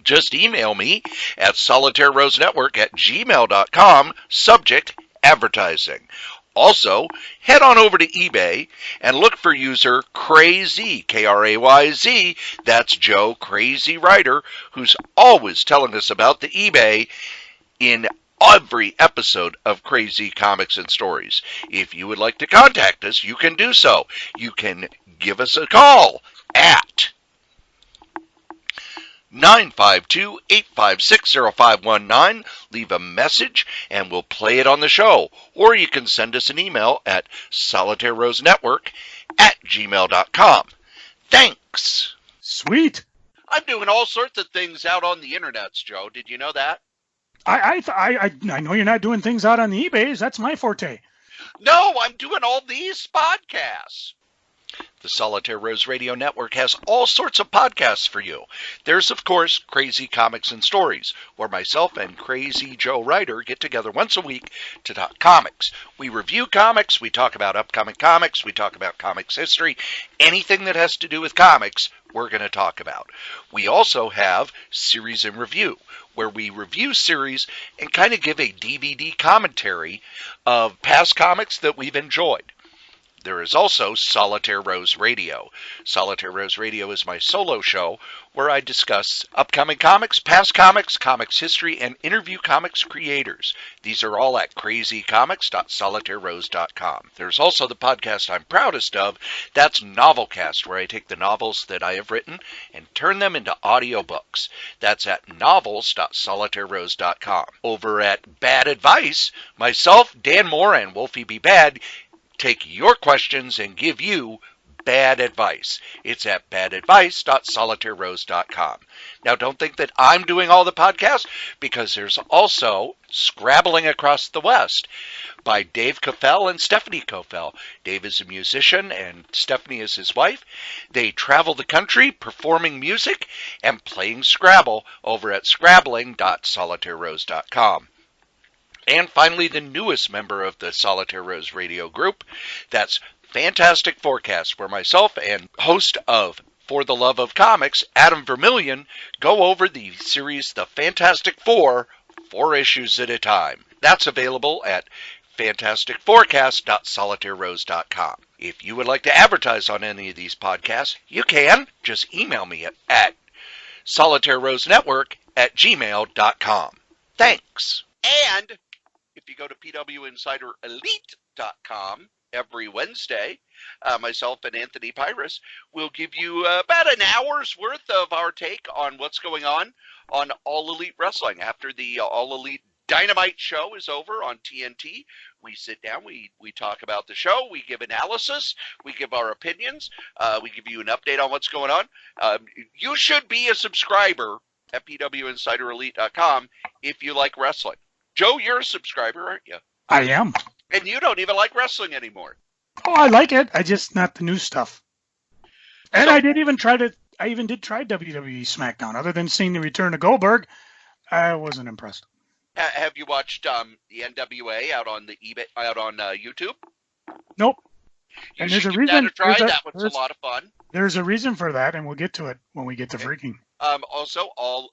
Just email me at solitairerosenetwork@gmail.com, subject advertising. Also, head on over to eBay and look for user Kray Z, K-R-A-Y-Z. That's Joe Crazy Writer, who's always telling us about the eBay in every episode of Kray Z Comics and Stories. If you would like to contact us, you can do so. You can give us a call at 952-856-0519. Leave a message and we'll play it on the show. Or you can send us an email at solitairerosenetwork@gmail.com. Thanks. Sweet. I'm doing all sorts of things out on the internets, Joe. Did you know that? I know you're not doing things out on the eBays. That's my forte. No, I'm doing all these podcasts. The Solitaire Rose Radio Network has all sorts of podcasts for you. There's, of course, Crazy Comics and Stories, where myself and Crazy Joe Writer get together once a week to talk comics. We review comics, we talk about upcoming comics, we talk about comics history. Anything that has to do with comics, we're going to talk about. We also have Series in Review, where we review series and kind of give a DVD commentary of past comics that we've enjoyed. There is also Solitaire Rose Radio. Solitaire Rose Radio is my solo show where I discuss upcoming comics, past comics, comics history, and interview comics creators. These are all at crazycomics.solitairerose.com. There's also the podcast I'm proudest of. That's Novelcast, where I take the novels that I have written and turn them into audiobooks. That's at novels.solitairerose.com. Over at Bad Advice, myself, Dan Moore, and Wolfie B. Bad take your questions and give you bad advice. It's at badadvice.solitairerose.com. Now, don't think that I'm doing all the podcasts, because there's also Scrabbling Across the West by Dave Coffell and Stephanie Coffell. Dave is a musician and Stephanie is his wife. They travel the country performing music and playing Scrabble over at scrabbling.solitairerose.com. And finally, the newest member of the Solitaire Rose Radio group, that's Fantastic Forecast, where myself and host of For the Love of Comics, Adam Vermillion, go over the series The Fantastic Four, 4 issues at a time. That's available at fantasticforecast.solitairerose.com. If you would like to advertise on any of these podcasts, you can. Just email me at solitairerosenetwork@gmail.com. Thanks. And if you go to pwinsiderelite.com every Wednesday, myself and Anthony Pyrus will give you about an hour's worth of our take on what's going on All Elite Wrestling after the All Elite Dynamite show is over on TNT. We sit down, we talk about the show, we give analysis, we give our opinions, we give you an update on what's going on. You should be a subscriber at pwinsiderelite.com if you like wrestling. Joe, you're a subscriber, aren't you? I am. And you don't even like wrestling anymore. Oh, I like it. I just not the new stuff. And So, I even did try WWE SmackDown. Other than seeing the return of Goldberg, I wasn't impressed. have you watched the NWA out on YouTube? Nope. You And should there's a give reason. that a try. That one's a lot of fun. There's a reason for that, and we'll get to it when we get to freaking. Also, All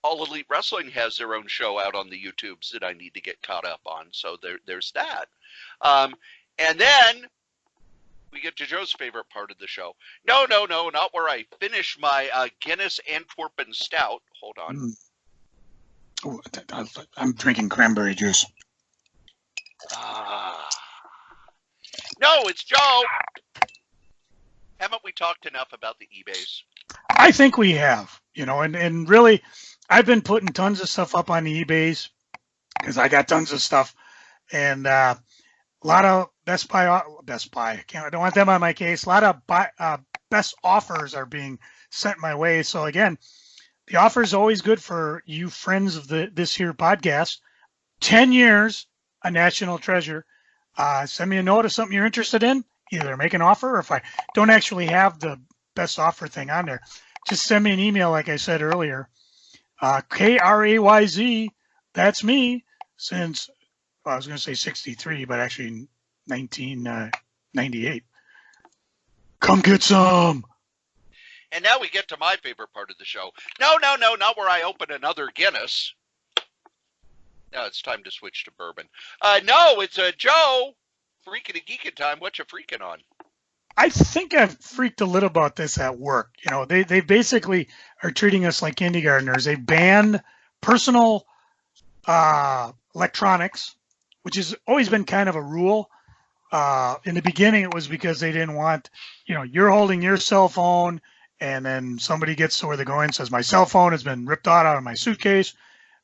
Elite Wrestling has their own show out on the YouTubes that I need to get caught up on. So there's that. And then we get to Joe's favorite part of the show. No, not where I finish my Guinness Antwerpen Stout. Hold on. Oh, I'm drinking cranberry juice. No, it's Joe. Haven't we talked enough about the eBays? I think we have, and really, I've been putting tons of stuff up on the eBays because I got tons of stuff, and a lot of Best Buy. I don't want them on my case. A lot of best offers are being sent my way. So again, the offer is always good for you friends of this here podcast. 10 years, a national treasure. Send me a note of something you're interested in. Either make an offer, or if I don't actually have the best offer thing on there, just send me an email, like I said earlier. KRAYZ, that's me, since, I was going to say 63, but actually 1998. Come get some. And now we get to my favorite part of the show. No, not where I open another Guinness. No, it's time to switch to bourbon. No, it's Joe. Freaking and geeking time. What you freaking on? I think I've freaked a little about this at work. They basically are treating us like kindergartners. They banned personal electronics, which has always been kind of a rule. In the beginning, it was because they didn't want, you're holding your cell phone, and then somebody gets to where they're going and says, my cell phone has been ripped out of my suitcase,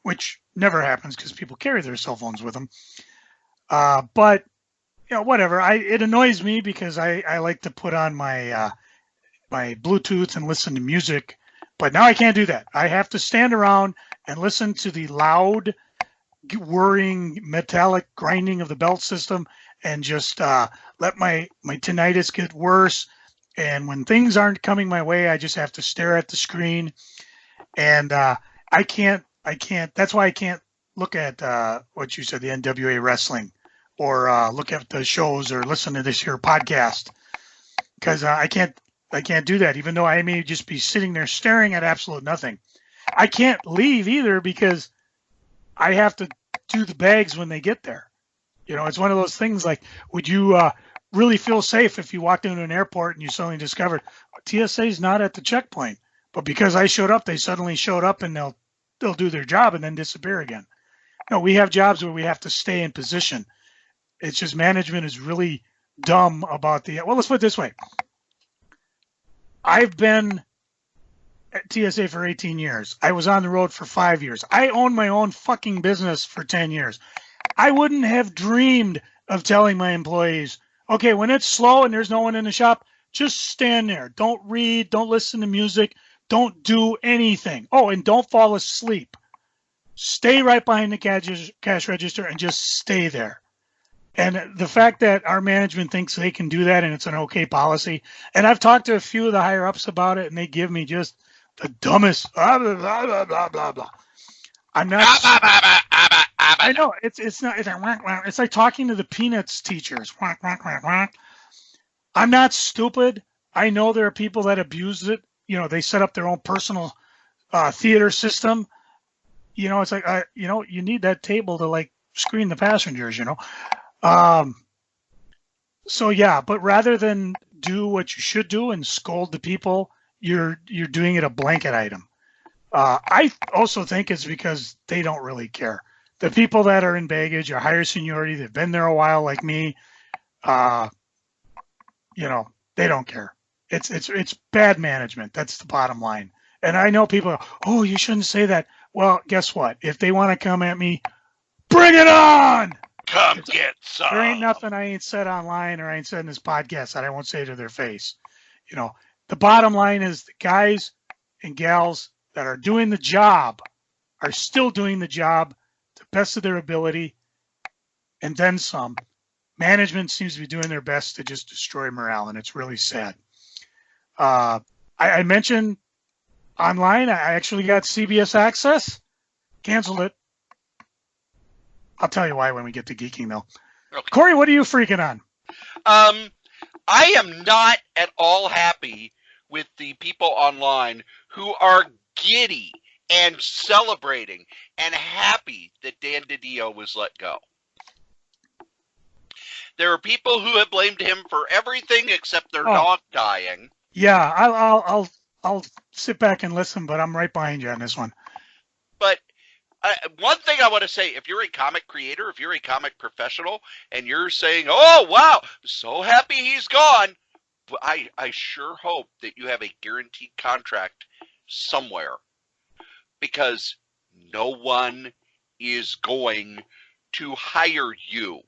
which never happens because people carry their cell phones with them. But whatever. It annoys me because I like to put on my my Bluetooth and listen to music, but now I can't do that. I have to stand around and listen to the loud, whirring, metallic grinding of the belt system, and just let my tinnitus get worse. And when things aren't coming my way, I just have to stare at the screen, and I can't. That's why I can't look at what you said, the NWA wrestling, or look at the shows or listen to this here podcast, because I can't do that, even though I may just be sitting there staring at absolute nothing. I can't leave either because I have to do the bags when they get there. It's one of those things like, would you really feel safe if you walked into an airport and you suddenly discovered TSA's not at the checkpoint, but because I showed up, they suddenly showed up and they'll do their job and then disappear again. No, we have jobs where we have to stay in position. It's just management is really dumb about let's put it this way. I've been at TSA for 18 years. I was on the road for 5 years. I owned my own fucking business for 10 years. I wouldn't have dreamed of telling my employees, okay, when it's slow and there's no one in the shop, just stand there. Don't read. Don't listen to music. Don't do anything. Oh, and don't fall asleep. Stay right behind the cash register and just stay there. And the fact that our management thinks they can do that and it's an okay policy, and I've talked to a few of the higher ups about it, and they give me just the dumbest blah blah blah blah blah blah. I'm not. I know it's not. It's like talking to the Peanuts teachers. I'm not stupid. I know there are people that abuse it. They set up their own personal theater system. It's like you need that table to like screen the passengers. So yeah, but rather than do what you should do and scold the people, you're doing it a blanket item. I also think it's because they don't really care. The people that are in baggage are higher seniority. They've been there a while, like me. They don't care. It's bad management. That's the bottom line. And I know people, oh, you shouldn't say that. Well, guess what? If they want to come at me, bring it on. Come get some. There ain't nothing I ain't said online or I ain't said in this podcast that I won't say to their face. The bottom line is the guys and gals that are doing the job are still doing the job to the best of their ability and then some. Management seems to be doing their best to just destroy morale, and it's really sad. I mentioned online, I actually got CBS Access, canceled it. I'll tell you why when we get to geeking, though. Okay. Cory, what are you freaking on? I am not at all happy with the people online who are giddy and celebrating and happy that Dan DiDio was let go. There are people who have blamed him for everything except their dog dying. Yeah, I'll sit back and listen, but I'm right behind you on this one. But one thing I want to say, if you're a comic creator, if you're a comic professional, and you're saying, oh, wow, so happy he's gone, I sure hope that you have a guaranteed contract somewhere, because no one is going to hire you.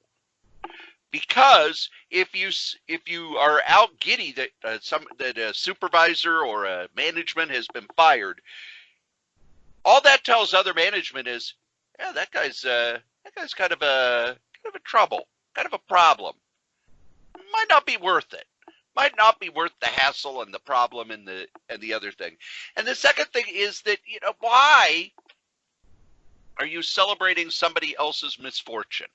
Because if you are out giddy that a supervisor or a management has been fired, all that tells other management is, yeah, that guy's kind of a trouble, kind of a problem. Might not be worth it. Might not be worth the hassle and the problem and the other thing. And the second thing is that, why are you celebrating somebody else's misfortune?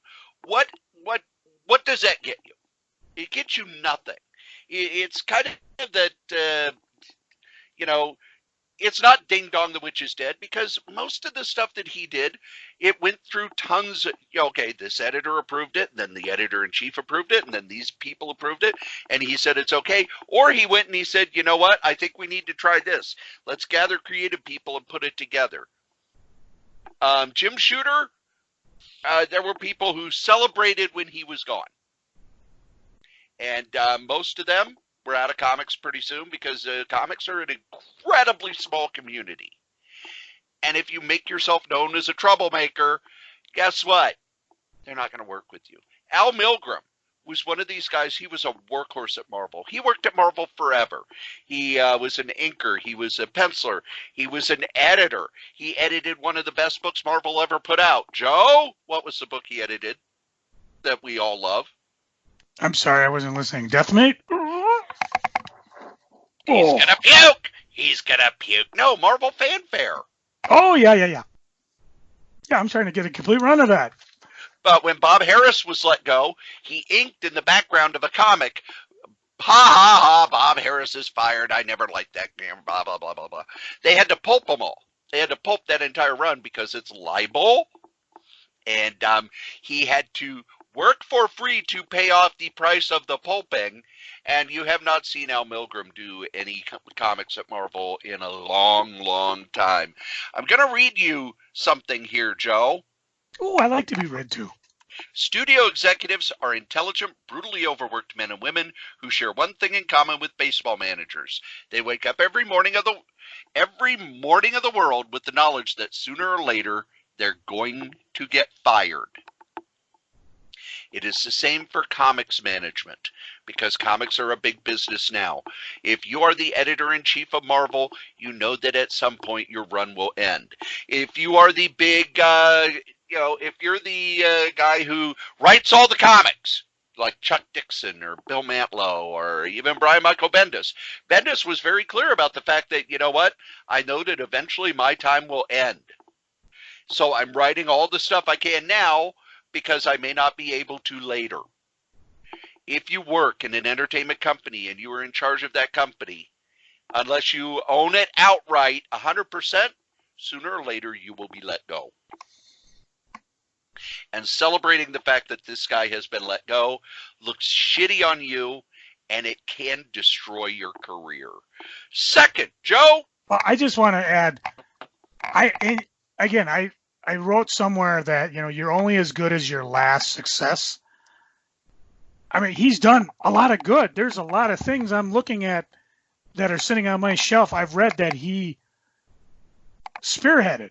What does that get you? It gets you nothing. It's kind of that, it's not Ding Dong the Witch is Dead, because most of the stuff that he did, it went through tons of, okay, this editor approved it, and then the editor-in-chief approved it, and then these people approved it, and he said it's okay. Or he went and he said, you know what, I think we need to try this. Let's gather creative people and put it together. Jim Shooter, there were people who celebrated when he was gone. And most of them were out of comics pretty soon, because comics are an incredibly small community. And if you make yourself known as a troublemaker, guess what? They're not going to work with you. Al Milgrom was one of these guys. He was a workhorse at Marvel. He worked at Marvel forever. He was an inker. He was a penciler. He was an editor. He edited one of the best books Marvel ever put out. Joe, what was the book he edited that we all love? I'm sorry, I wasn't listening. Deathmate? He's gonna puke! He's gonna puke. No, Marvel Fanfare. Oh, yeah. Yeah, I'm trying to get a complete run of that. But when Bob Harris was let go, he inked in the background of a comic, ha, Bob Harris is fired. I never liked that man, blah, blah, blah, blah, blah. They had to pulp them all. They had to pulp that entire run because it's libel. And he had to work for free to pay off the price of the pulping. And you have not seen Al Milgrom do any comics at Marvel in a long, long time. I'm going to read you something here, Joe. Oh, I like to be read to. Studio executives are intelligent, brutally overworked men and women who share one thing in common with baseball managers. They wake up every morning of the world with the knowledge that sooner or later they're going to get fired. It is the same for comics management, because comics are a big business now. If you are the editor-in-chief of Marvel, you know that at some point your run will end. If you are the big, if you're the guy who writes all the comics, like Chuck Dixon or Bill Mantlo or even Brian Michael Bendis. Bendis was very clear about the fact that, you know what, I know that eventually my time will end. So I'm writing all the stuff I can now, because I may not be able to later. If you work in an entertainment company and you are in charge of that company, unless you own it outright 100%, sooner or later you will be let go. And celebrating the fact that this guy has been let go looks shitty on you, and it can destroy your career. Second, Joe? Well, I just want to add, I wrote somewhere that, you're only as good as your last success. I mean, he's done a lot of good. There's a lot of things I'm looking at that are sitting on my shelf. I've read that he spearheaded.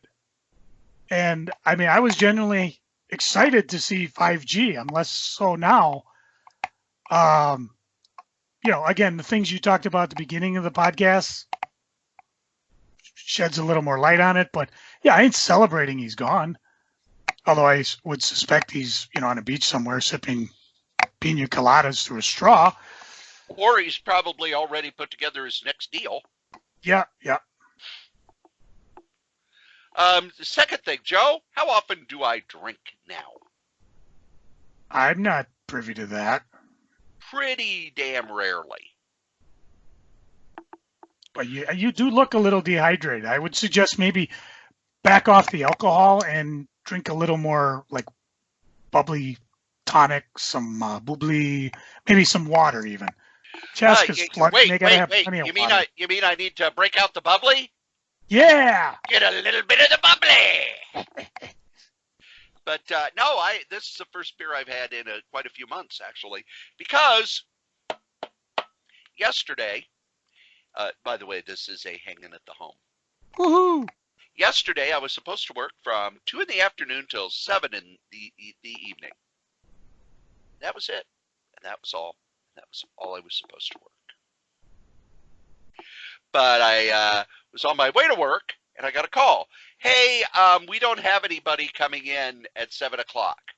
And I mean, I was genuinely excited to see 5G. I'm less so now. Again, the things you talked about at the beginning of the podcast sheds a little more light on it. But yeah, I ain't celebrating he's gone. Although I would suspect he's, on a beach somewhere sipping pina coladas through a straw. Or he's probably already put together his next deal. Yeah. The second thing, Joe, how often do I drink now? I'm not privy to that. Pretty damn rarely. But you do look a little dehydrated. I would suggest maybe back off the alcohol and drink a little more like bubbly tonic, some bubbly, maybe some water even. Chest is flooding. They gotta have plenty of water. You mean I need to break out the bubbly? Yeah. Get a little bit of the bubbly. But no, this is the first beer I've had in quite a few months, actually, because yesterday, by the way, this is a hanging at the home. Woohoo! Yesterday, I was supposed to work from 2 in the afternoon till 7 in the evening. That was it. And that was all. That was all I was supposed to work. But I was on my way to work, and I got a call. Hey, we don't have anybody coming in at 7 o'clock.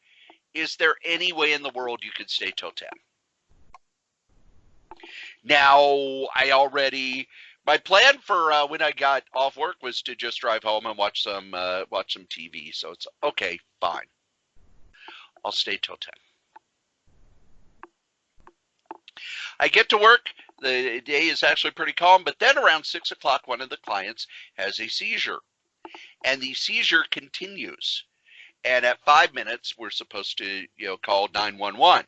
Is there any way in the world you could stay till 10? Now, my plan for when I got off work was to just drive home and watch some TV. So it's okay, fine. I'll stay till 10. I get to work. The day is actually pretty calm, but then around 6 o'clock, one of the clients has a seizure, and the seizure continues. And at 5 minutes, we're supposed to, call 911.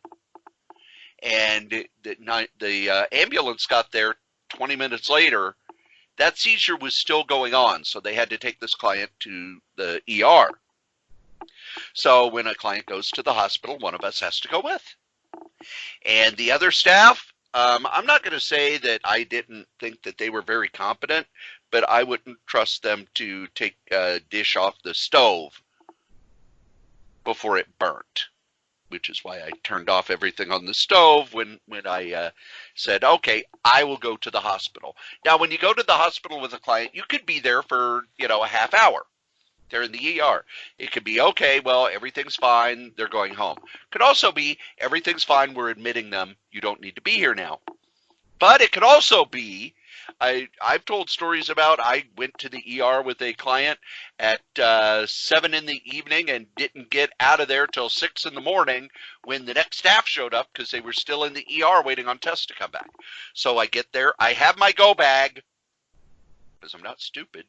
And the ambulance got there 20 minutes later. That seizure was still going on, so they had to take this client to the ER. So when a client goes to the hospital, one of us has to go with. And the other staff, I'm not going to say that I didn't think that they were very competent, but I wouldn't trust them to take a dish off the stove before it burnt, which is why I turned off everything on the stove when I said, okay, I will go to the hospital. Now, when you go to the hospital with a client, you could be there for, a half hour. They're in the ER. It could be, okay, well, everything's fine. They're going home. Could also be, everything's fine. We're admitting them. You don't need to be here now. But it could also be, I've told stories about, I went to the ER with a client at 7 in the evening and didn't get out of there till 6 in the morning when the next staff showed up because they were still in the ER waiting on tests to come back. So I get there. I have my go bag because I'm not stupid.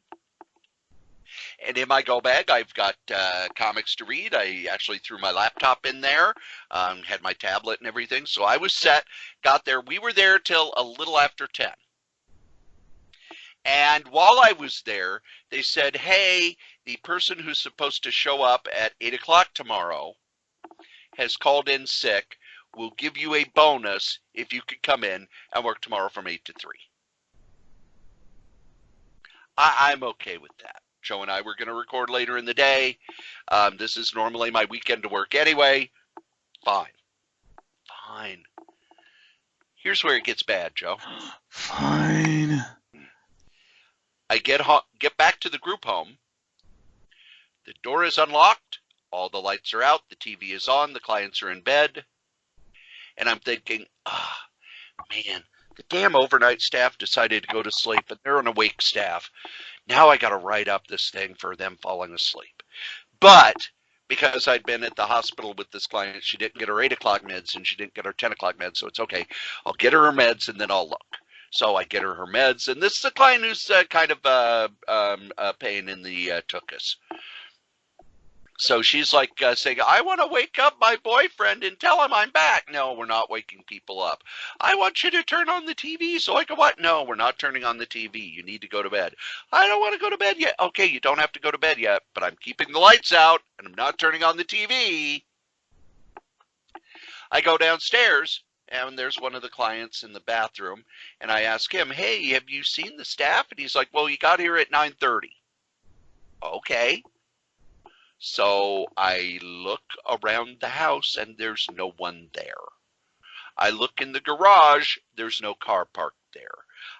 And in my go bag, I've got comics to read. I actually threw my laptop in there, had my tablet and everything. So I was set, got there. We were there till a little after 10. And while I was there, they said, hey, the person who's supposed to show up at 8 o'clock tomorrow has called in sick. We'll give you a bonus if you could come in and work tomorrow from 8 to 3. I'm okay with that. Joe and I were going to record later in the day. This is normally my weekend to work anyway. Fine. Here's where it gets bad, Joe. Fine. I get back to the group home. The door is unlocked. All the lights are out. The TV is on. The clients are in bed. And I'm thinking, man, the damn overnight staff decided to go to sleep, and they're an awake staff. Now I got to write up this thing for them falling asleep. But because I'd been at the hospital with this client, she didn't get her 8 o'clock meds and she didn't get her 10 o'clock meds. So it's okay. I'll get her meds and then I'll look. So I get her meds. And this is a client who's kind of a pain in the tuchus. So she's like saying, I want to wake up my boyfriend and tell him I'm back. No, we're not waking people up. I want you to turn on the TV so I can what? No, we're not turning on the TV. You need to go to bed. I don't want to go to bed yet. Okay, you don't have to go to bed yet, but I'm keeping the lights out and I'm not turning on the TV. I go downstairs and there's one of the clients in the bathroom and I ask him, hey, have you seen the staff? And he's like, well, you got here at 9:30. Okay. So I look around the house and there's no one there. I look in the garage, there's no car parked there.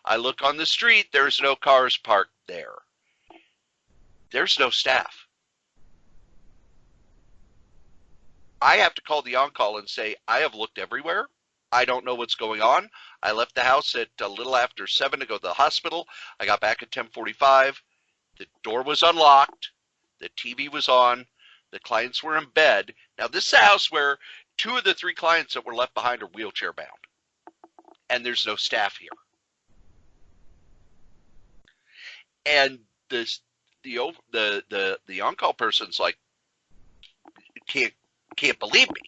I look on the street, there's no cars parked there. There's no staff. I have to call the on-call and say, I have looked everywhere. I don't know what's going on. I left the house at a little after 7 to go to the hospital. I got back at 10:45. The door was unlocked. The TV was on. The clients were in bed. Now, this is a house where 2 of the 3 clients that were left behind are wheelchair bound. And there's no staff here. And the on-call person's like, can't believe me.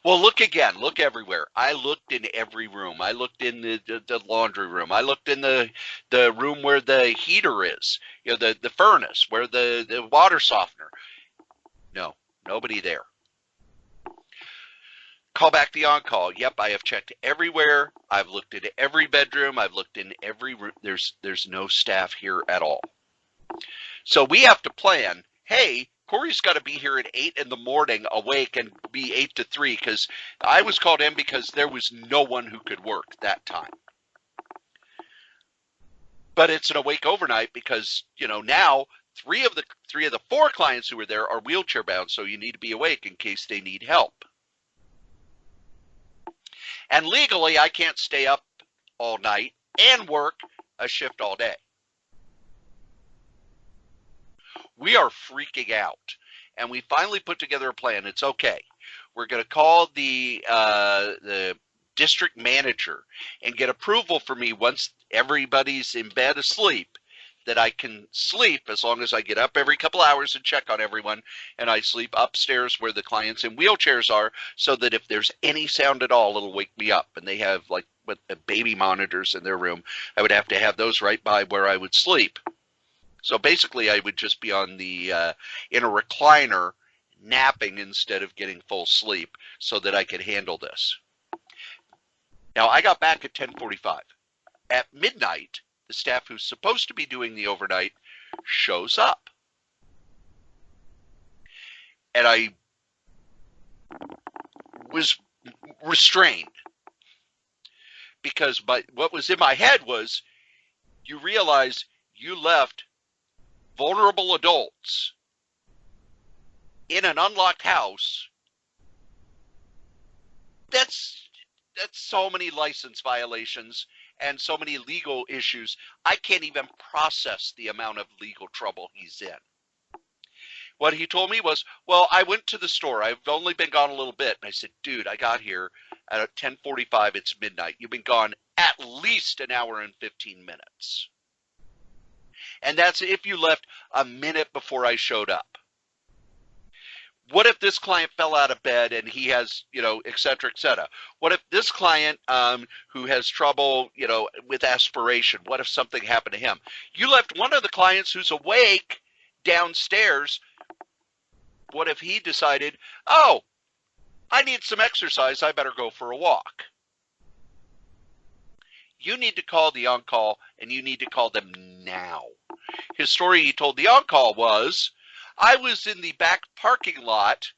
Well, look again. Look everywhere. I looked in every room. I looked in the laundry room. I looked in the room where the heater is, the furnace, where the water softener. No, nobody there. Call back the on-call. Yep, I have checked everywhere. I've looked at every bedroom. I've looked in every room. There's no staff here at all. So we have to plan, hey, Cory's got to be here at 8 in the morning awake and be 8 to 3 because I was called in because there was no one who could work that time. But it's an awake overnight because, now 3 of the 4 clients who were there are wheelchair bound, so you need to be awake in case they need help. And legally, I can't stay up all night and work a shift all day. We are freaking out, and we finally put together a plan. It's okay. We're going to call the district manager and get approval for me once everybody's in bed asleep that I can sleep as long as I get up every couple hours and check on everyone, and I sleep upstairs where the clients in wheelchairs are so that if there's any sound at all, it'll wake me up. And they have baby monitors in their room. I would have to have those right by where I would sleep. So basically, I would just be on in a recliner napping instead of getting full sleep so that I could handle this. Now, I got back at 10:45. At midnight, the staff who's supposed to be doing the overnight shows up. And I was restrained because what was in my head was, you realize you left vulnerable adults in an unlocked house. That's so many license violations and so many legal issues. I can't even process the amount of legal trouble he's in. What he told me was, well, I went to the store. I've only been gone a little bit. And I said, dude, I got here at 10:45. It's midnight. You've been gone at least an hour and 15 minutes. And that's if you left a minute before I showed up. What if this client fell out of bed and he has, et cetera, et cetera? What if this client who has trouble, with aspiration, what if something happened to him? You left one of the clients who's awake downstairs. What if he decided, oh, I need some exercise, I better go for a walk? You need to call the on-call, and you need to call them now. His story he told the on-call was, I was in the back parking lot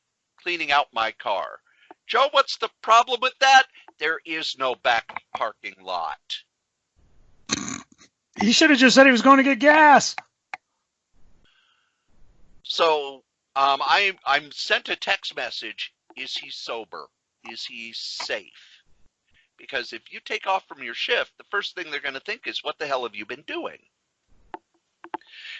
cleaning out my car. Joe, what's the problem with that? There is no back parking lot. He should have just said he was going to get gas. So I'm sent a text message. Is he sober? Is he safe? Because if you take off from your shift, the first thing they're going to think is, what the hell have you been doing?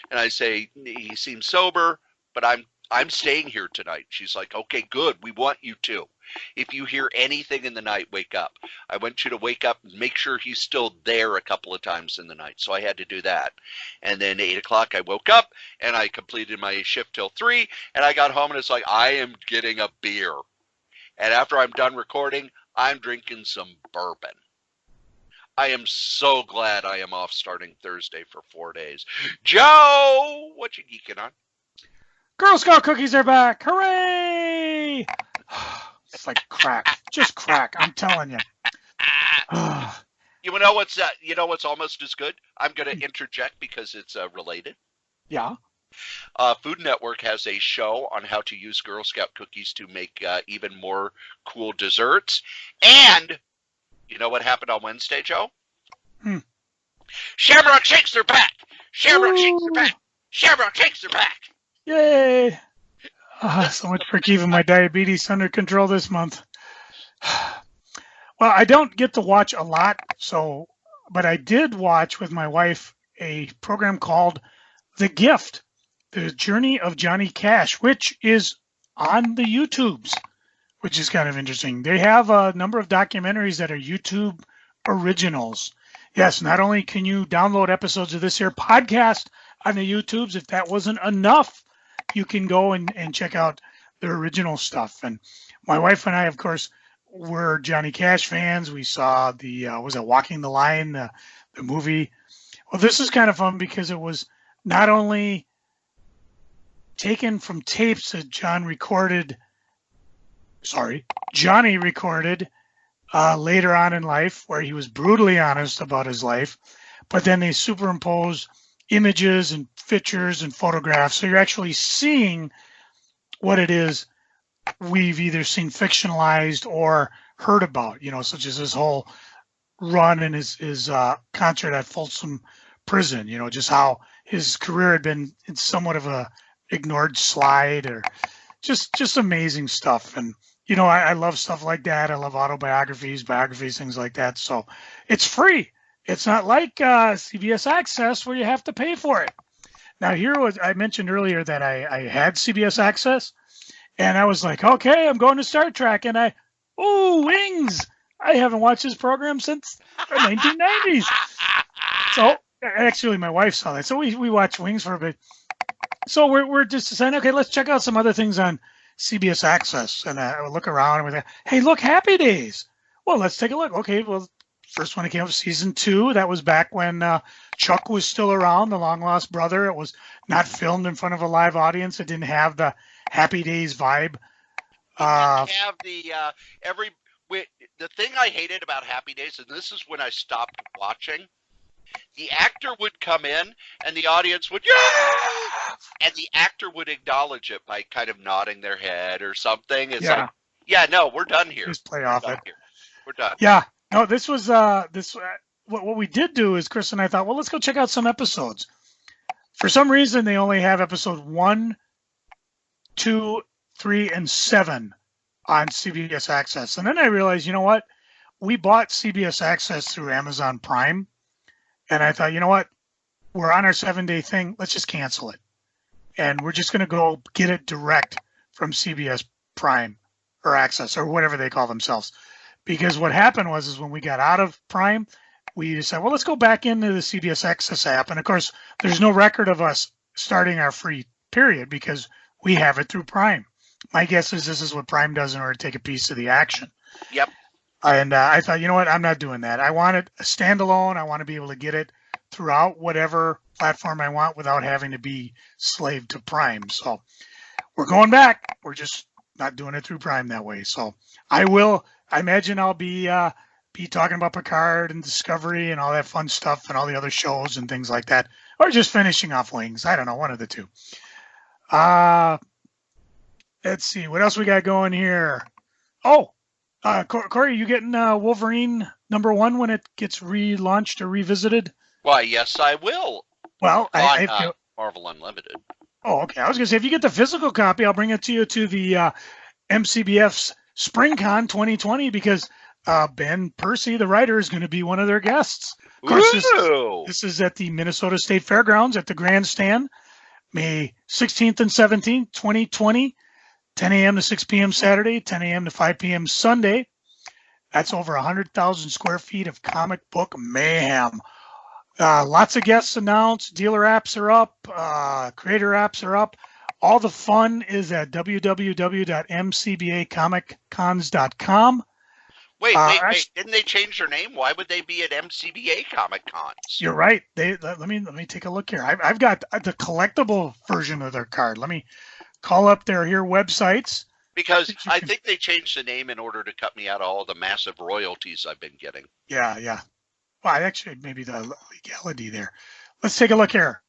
And I say, he seems sober, but I'm staying here tonight. She's like, okay, good. We want you to. If you hear anything in the night, wake up. I want you to wake up and make sure he's still there a couple of times in the night. So I had to do that. And then 8 o'clock, I woke up and I completed my shift till 3. And I got home and it's like, I am getting a beer. And after I'm done recording, I'm drinking some bourbon. I am so glad I am off starting Thursday for 4 days. Joe, what you geeking on? Girl Scout cookies are back. Hooray! It's like crack. Just crack. I'm telling you. You know what's almost as good? I'm going to interject because it's related. Yeah. Food Network has a show on how to use Girl Scout cookies to make even more cool desserts. And you know what happened on Wednesday, Joe? Hmm. Shamrock Shakes are back! Shamrock Shakes are Ooh, back! Shamrock Shakes are back! yay! So much for keeping my diabetes under control this month. Well, I don't get to watch a lot, but I did watch with my wife a program called The Gift, The Journey of Johnny Cash, which is on the YouTubes, which is kind of interesting. They have a number of documentaries that are YouTube originals. Yes, not only can you download episodes of this here podcast on the YouTubes, if that wasn't enough, you can go and check out their original stuff. And my wife and I, of course, were Johnny Cash fans. We saw was it Walking the Line, the movie. Well, this is kind of fun because it was not only taken from tapes that Johnny recorded later on in life, where he was brutally honest about his life, but then they superimpose images and pictures and photographs. So you're actually seeing what it is we've either seen fictionalized or heard about, such as his whole run and his concert at Folsom Prison, just how his career had been in somewhat of a ignored slide, or just amazing stuff. And I love stuff like that. I love autobiographies, biographies, things like that. So it's free. It's not like CBS Access where you have to pay for it. Now, I mentioned earlier that I had CBS Access, and I was like, okay, I'm going to Star Trek, and Wings. I haven't watched this program since the 1990s. So actually, my wife saw that. So we watched Wings for a bit. So we're just saying, okay, let's check out some other things on CBS Access. And I look around and we're like, hey, look, Happy Days. Well, let's take a look. Okay, well, first one that came up, season 2. That was back when Chuck was still around, the long lost brother. It was not filmed in front of a live audience. It didn't have the Happy Days vibe. It didn't have the thing I hated about Happy Days, and this is when I stopped watching. The actor would come in, and the audience would, yeah! And the actor would acknowledge it by kind of nodding their head or something. It's like, yeah, no, we're done here. Just play off it. We're done. Yeah. No, this was, what we did do is Chris and I thought, well, let's go check out some episodes. For some reason, they only have episode 1, 2, 3, and 7 on CBS Access. And then I realized, you know what? We bought CBS Access through Amazon Prime. And I thought, you know what? We're on our 7-day thing. Let's just cancel it. And we're just going to go get it direct from CBS Prime or Access or whatever they call themselves. Because what happened is when we got out of Prime, we decided, well, let's go back into the CBS Access app. And of course, there's no record of us starting our free period because we have it through Prime. My guess is this is what Prime does in order to take a piece of the action. Yep. And I thought, you know what? I'm not doing that. I want it a standalone. I want to be able to get it throughout whatever platform I want without having to be slave to Prime. So we're going back. We're just not doing it through Prime that way. So I imagine I'll be talking about Picard and Discovery and all that fun stuff and all the other shows and things like that, or just finishing off Wings. I don't know, one of the two. Let's see what else we got going here. Oh, Cory, you getting Wolverine #1 when it gets relaunched or revisited? Why, yes, I will. Well, on Marvel Unlimited. Oh, okay. I was gonna say if you get the physical copy, I'll bring it to you to the MCBF's SpringCon 2020 because Ben Percy, the writer, is going to be one of their guests. Of course, this is at the Minnesota State Fairgrounds at the Grandstand, May 16th and 17th, 2020. 10 a.m. to 6 p.m. Saturday, 10 a.m. to 5 p.m. Sunday. That's over 100,000 square feet of comic book mayhem. Lots of guests announced. Dealer apps are up. Creator apps are up. All the fun is at www.mcbacomiccons.com. Wait. Didn't they change their name? Why would they be at MCBA Comic Cons? You're right. Let me take a look here. I've got the collectible version of their card. Let me call up their websites. Because I think they changed the name in order to cut me out of all the massive royalties I've been getting. Yeah. Well, actually, maybe the legality there. Let's take a look here.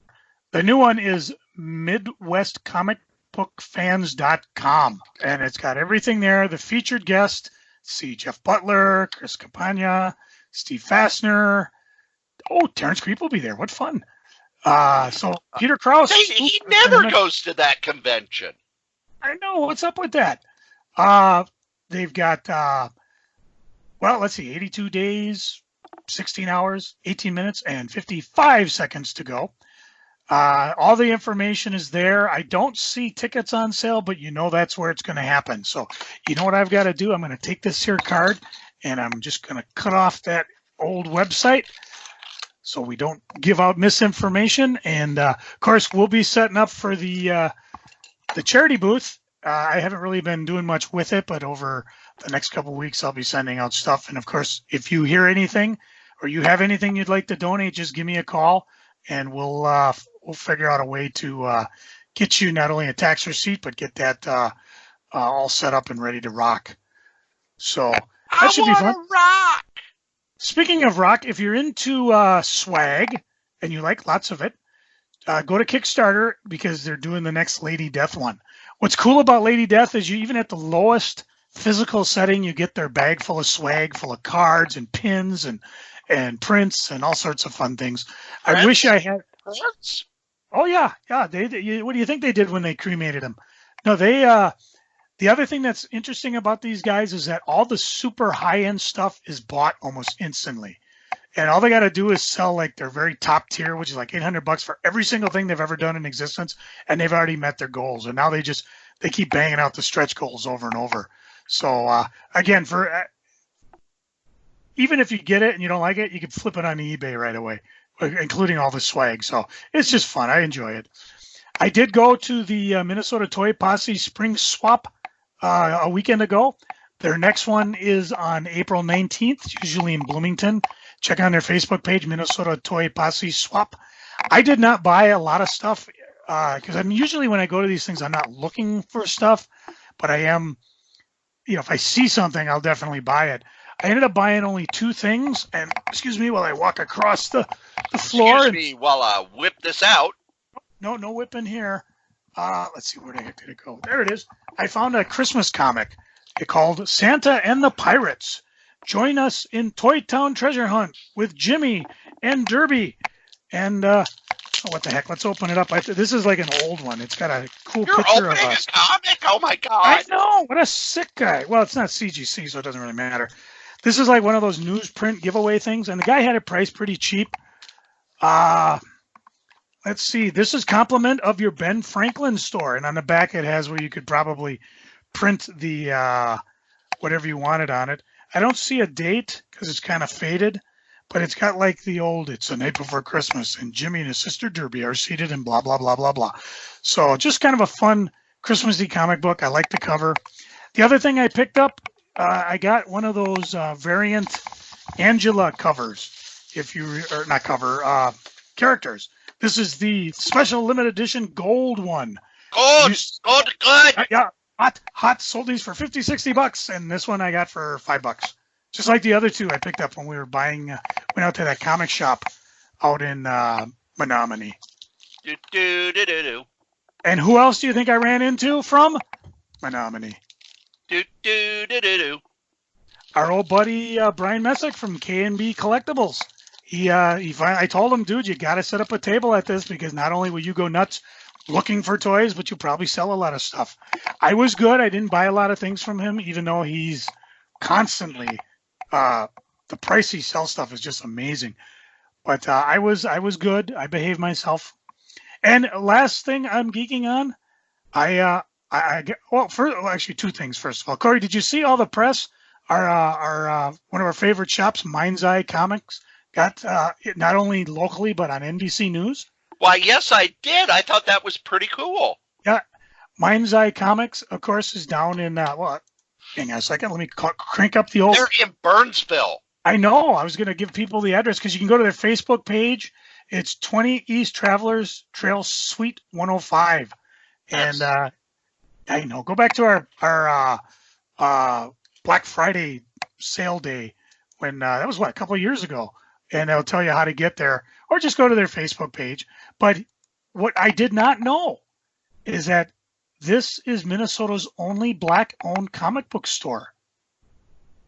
The new one is MidwestComicBookFans.com, and it's got everything there. The featured guest, see Jeff Butler, Chris Campagna, Steve Fassner. Oh, Terrence Creep will be there. What fun. So Peter Krause. He never goes to that convention. I know. What's up with that? They've got, well, let's see, 82 days, 16 hours, 18 minutes, and 55 seconds to go. All the information is there. I don't see tickets on sale, but you know that's where it's going to happen. So you know what I've got to do? I'm going to take this here card, and I'm just going to cut off that old website so we don't give out misinformation. And, of course, we'll be setting up for the charity booth. I haven't really been doing much with it, but over the next couple of weeks, I'll be sending out stuff. And, of course, if you hear anything or you have anything you'd like to donate, just give me a call, and we'll figure out a way to get you not only a tax receipt, but get that all set up and ready to rock. So that should be fun. Rock. Speaking of rock, if you're into swag and you like lots of it, go to Kickstarter because they're doing the next Lady Death one. What's cool about Lady Death is you even at the lowest physical setting, you get their bag full of swag, full of cards and pins and prints and all sorts of fun things. Prints? I wish I had. Prints? Oh yeah. What do you think they did when they cremated him? No, they. The other thing that's interesting about these guys is that all the super high-end stuff is bought almost instantly, and all they got to do is sell like their very top tier, which is like $800 for every single thing they've ever done in existence, and they've already met their goals. And now they keep banging out the stretch goals over and over. So again, even if you get it and you don't like it, you can flip it on eBay right away, including all the swag. So it's just fun. I enjoy it. I did go to the Minnesota Toy Posse Spring Swap a weekend ago. Their next one is on April 19th, usually in Bloomington. Check on their Facebook page, Minnesota Toy Posse Swap. I did not buy a lot of stuff because I'm usually when I go to these things, I'm not looking for stuff, but I am, if I see something, I'll definitely buy it. I ended up buying only 2 things, and excuse me while I walk across the floor. Excuse me while I whip this out. No whipping here. Let's see, where the heck did it go? There it is. I found a Christmas comic. It's called Santa and the Pirates. Join us in Toy Town Treasure Hunt with Jimmy and Derby. And what the heck? Let's open it up. This is like an old one. It's got a cool picture of us. A comic? Oh my God! I know. What a sick guy. Well, it's not CGC, so it doesn't really matter. This is like one of those newsprint giveaway things, and the guy had it priced pretty cheap. Let's see. This is compliment of your Ben Franklin store, and on the back it has where you could probably print the whatever you wanted on it. I don't see a date because it's kind of faded, but it's got like the old, it's the night before Christmas, and Jimmy and his sister Derby are seated and blah, blah, blah, blah, blah. So just kind of a fun Christmassy comic book. I like the cover. The other thing I picked up, I got one of those variant Angela covers, characters. This is the special limited edition gold one. Good. Yeah, hot. Sold these for $50-$60, and this one I got for $5. Just like the other 2 I picked up when we were went out to that comic shop out in Menominee. And who else do you think I ran into from Menominee? Our old buddy Brian Messick from K&B Collectibles. I told him, dude, you got to set up a table at this because not only will you go nuts looking for toys, but you probably sell a lot of stuff. I was good. I didn't buy a lot of things from him, even though he's constantly, the price he sells stuff is just amazing. But I was good. I behaved myself. And last thing I'm geeking on, actually 2 things. First of all, Cory, did you see all the press? Our one of our favorite shops, Mind's Eye Comics, got not only locally but on NBC News. Why, yes, I did. I thought that was pretty cool. Yeah, Mind's Eye Comics, of course, is down in hang on a second. Let me crank up the old. They're in Burnsville. I know. I was going to give people the address because you can go to their Facebook page. It's 20 East Travelers Trail Suite 105, and I know. Go back to our Black Friday sale day when that was a couple of years ago. And they'll tell you how to get there, or just go to their Facebook page. But what I did not know is that this is Minnesota's only black-owned comic book store.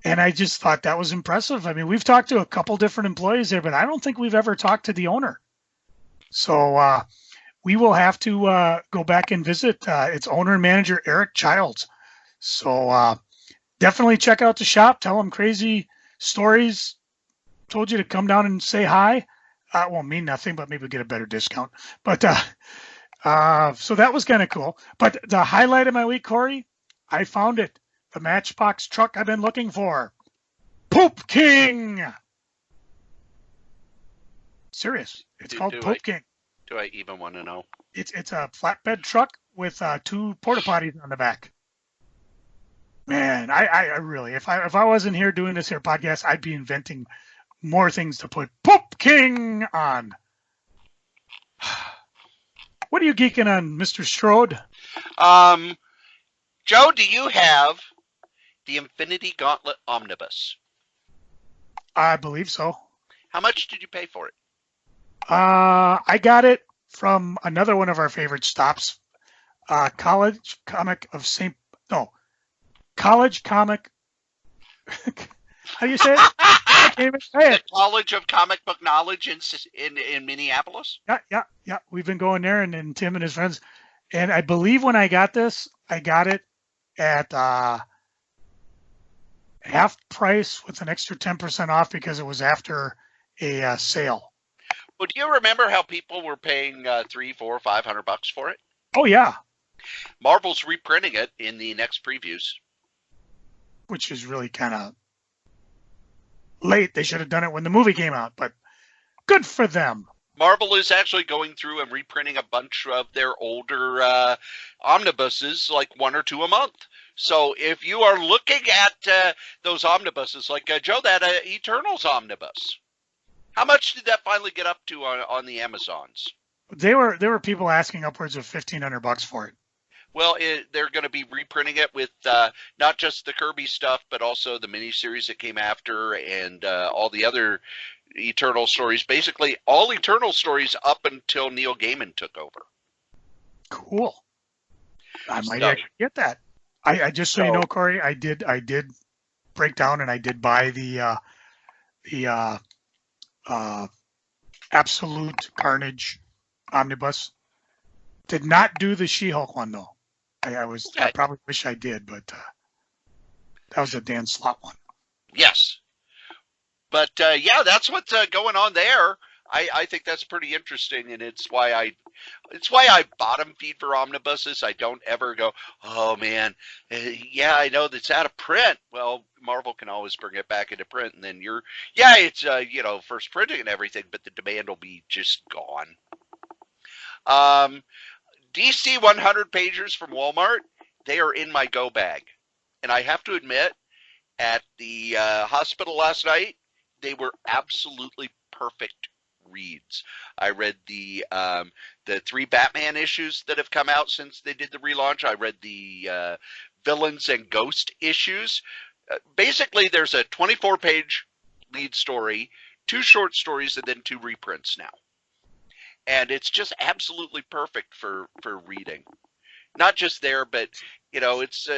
And I just thought that was impressive. I mean, we've talked to a couple different employees there, but I don't think we've ever talked to the owner. So we will have to go back and visit its owner and manager, Eric Childs. So definitely check out the shop. Tell them Kray Z Stories told you to come down and say hi. It won't mean nothing, but maybe we'll get a better discount. But so that was kind of cool. But the highlight of my week, Cory, I found it. The Matchbox truck I've been looking for. Poop King. Serious. It's called Poop King. Do I even want to know? It's a flatbed truck with 2 porta potties on the back. Man, I really, if I wasn't here doing this here podcast, I'd be inventing more things to put Poop King on. What are you geeking on, Mr. Strode? Joe, do you have the Infinity Gauntlet Omnibus? I believe so. How much did you pay for it? I got it from another one of our favorite stops, College Comic. How do you say it? I can't even say it. The College of Comic Book Knowledge in Minneapolis? Yeah. We've been going there, and Tim and his friends. And I believe when I got this, I got it at half price with an extra 10% off because it was after a sale. Well, do you remember how people were paying $300, $400, $500 for it? Oh yeah. Marvel's reprinting it in the next previews, which is really kind of late. They should have done it when the movie came out, but good for them. Marvel is actually going through and reprinting a bunch of their older omnibuses, like 1 or 2 a month. So if you are looking at those omnibuses, like Joe, that Eternals omnibus, how much did that finally get up to on the Amazons? There were people asking upwards of $1,500 for it. Well, they're going to be reprinting it with not just the Kirby stuff, but also the miniseries that came after and all the other Eternal stories. Basically, all Eternal stories up until Neil Gaiman took over. Cool. I might actually get that. I just so you know, Cory, I did break down and I did buy the Absolute Carnage omnibus. Did not do the She-Hulk one though. I probably wish I did, but that was a Dan Slott one. Yes. But yeah, that's what's going on there. I think that's pretty interesting, and it's why I bottom feed for omnibuses. I don't ever go, oh man, yeah, I know that's out of print. Well, Marvel can always bring it back into print, and then it's first printing and everything, but the demand will be just gone. DC 100 pagers from Walmart, they are in my go bag, and I have to admit, at the hospital last night, they were absolutely perfect reads. I read the 3 Batman issues that have come out since they did the relaunch. I read the Villains and Ghost issues. Basically, there's a 24-page lead story, 2 short stories, and then 2 reprints now. And it's just absolutely perfect for reading. Not just there, but, it's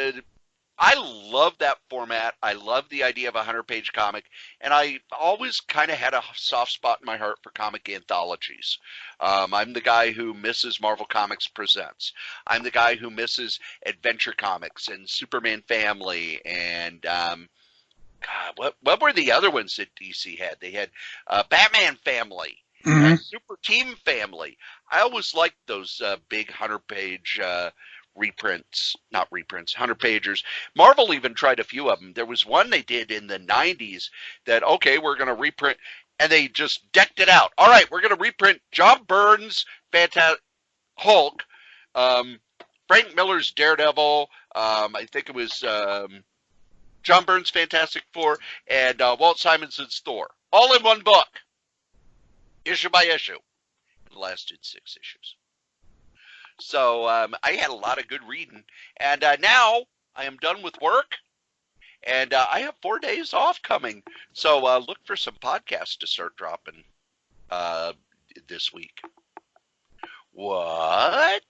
I love that format. I love the idea of a 100-page comic, and I always kind of had a soft spot in my heart for comic anthologies. I'm the guy who misses Marvel Comics Presents. I'm the guy who misses Adventure Comics and Superman Family, and God, what were the other ones that DC had? They had Batman Family, Super Team Family. I always liked those big 100-page not reprints, 100-pagers. Marvel even tried a few of them. There was one they did in the 90s that, okay, we're going to reprint, and they just decked it out. All right, we're going to reprint John Byrne's Hulk, Frank Miller's Daredevil, I think it was John Byrne's Fantastic Four, and Walt Simonson's Thor, all in one book, issue by issue. It lasted 6 issues. So I had a lot of good reading, and now I am done with work, and I have 4 days off coming. So look for some podcasts to start dropping this week. What?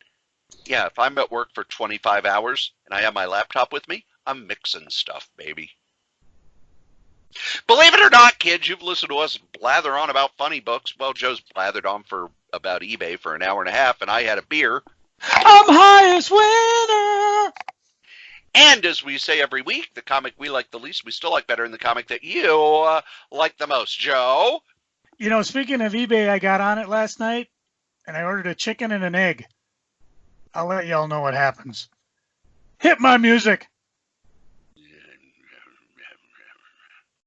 Yeah, if I'm at work for 25 hours and I have my laptop with me, I'm mixing stuff, baby. Believe it or not, kids, you've listened to us blather on about funny books. Well, Joe's blathered on for about eBay for an hour and a half, and I had a beer. I'm highest winner. And as we say every week, the comic we like the least, we still like better, and the comic that you like the most. Joe? You know, speaking of eBay, I got on it last night, and I ordered a chicken and an egg. I'll let y'all know what happens. Hit my music.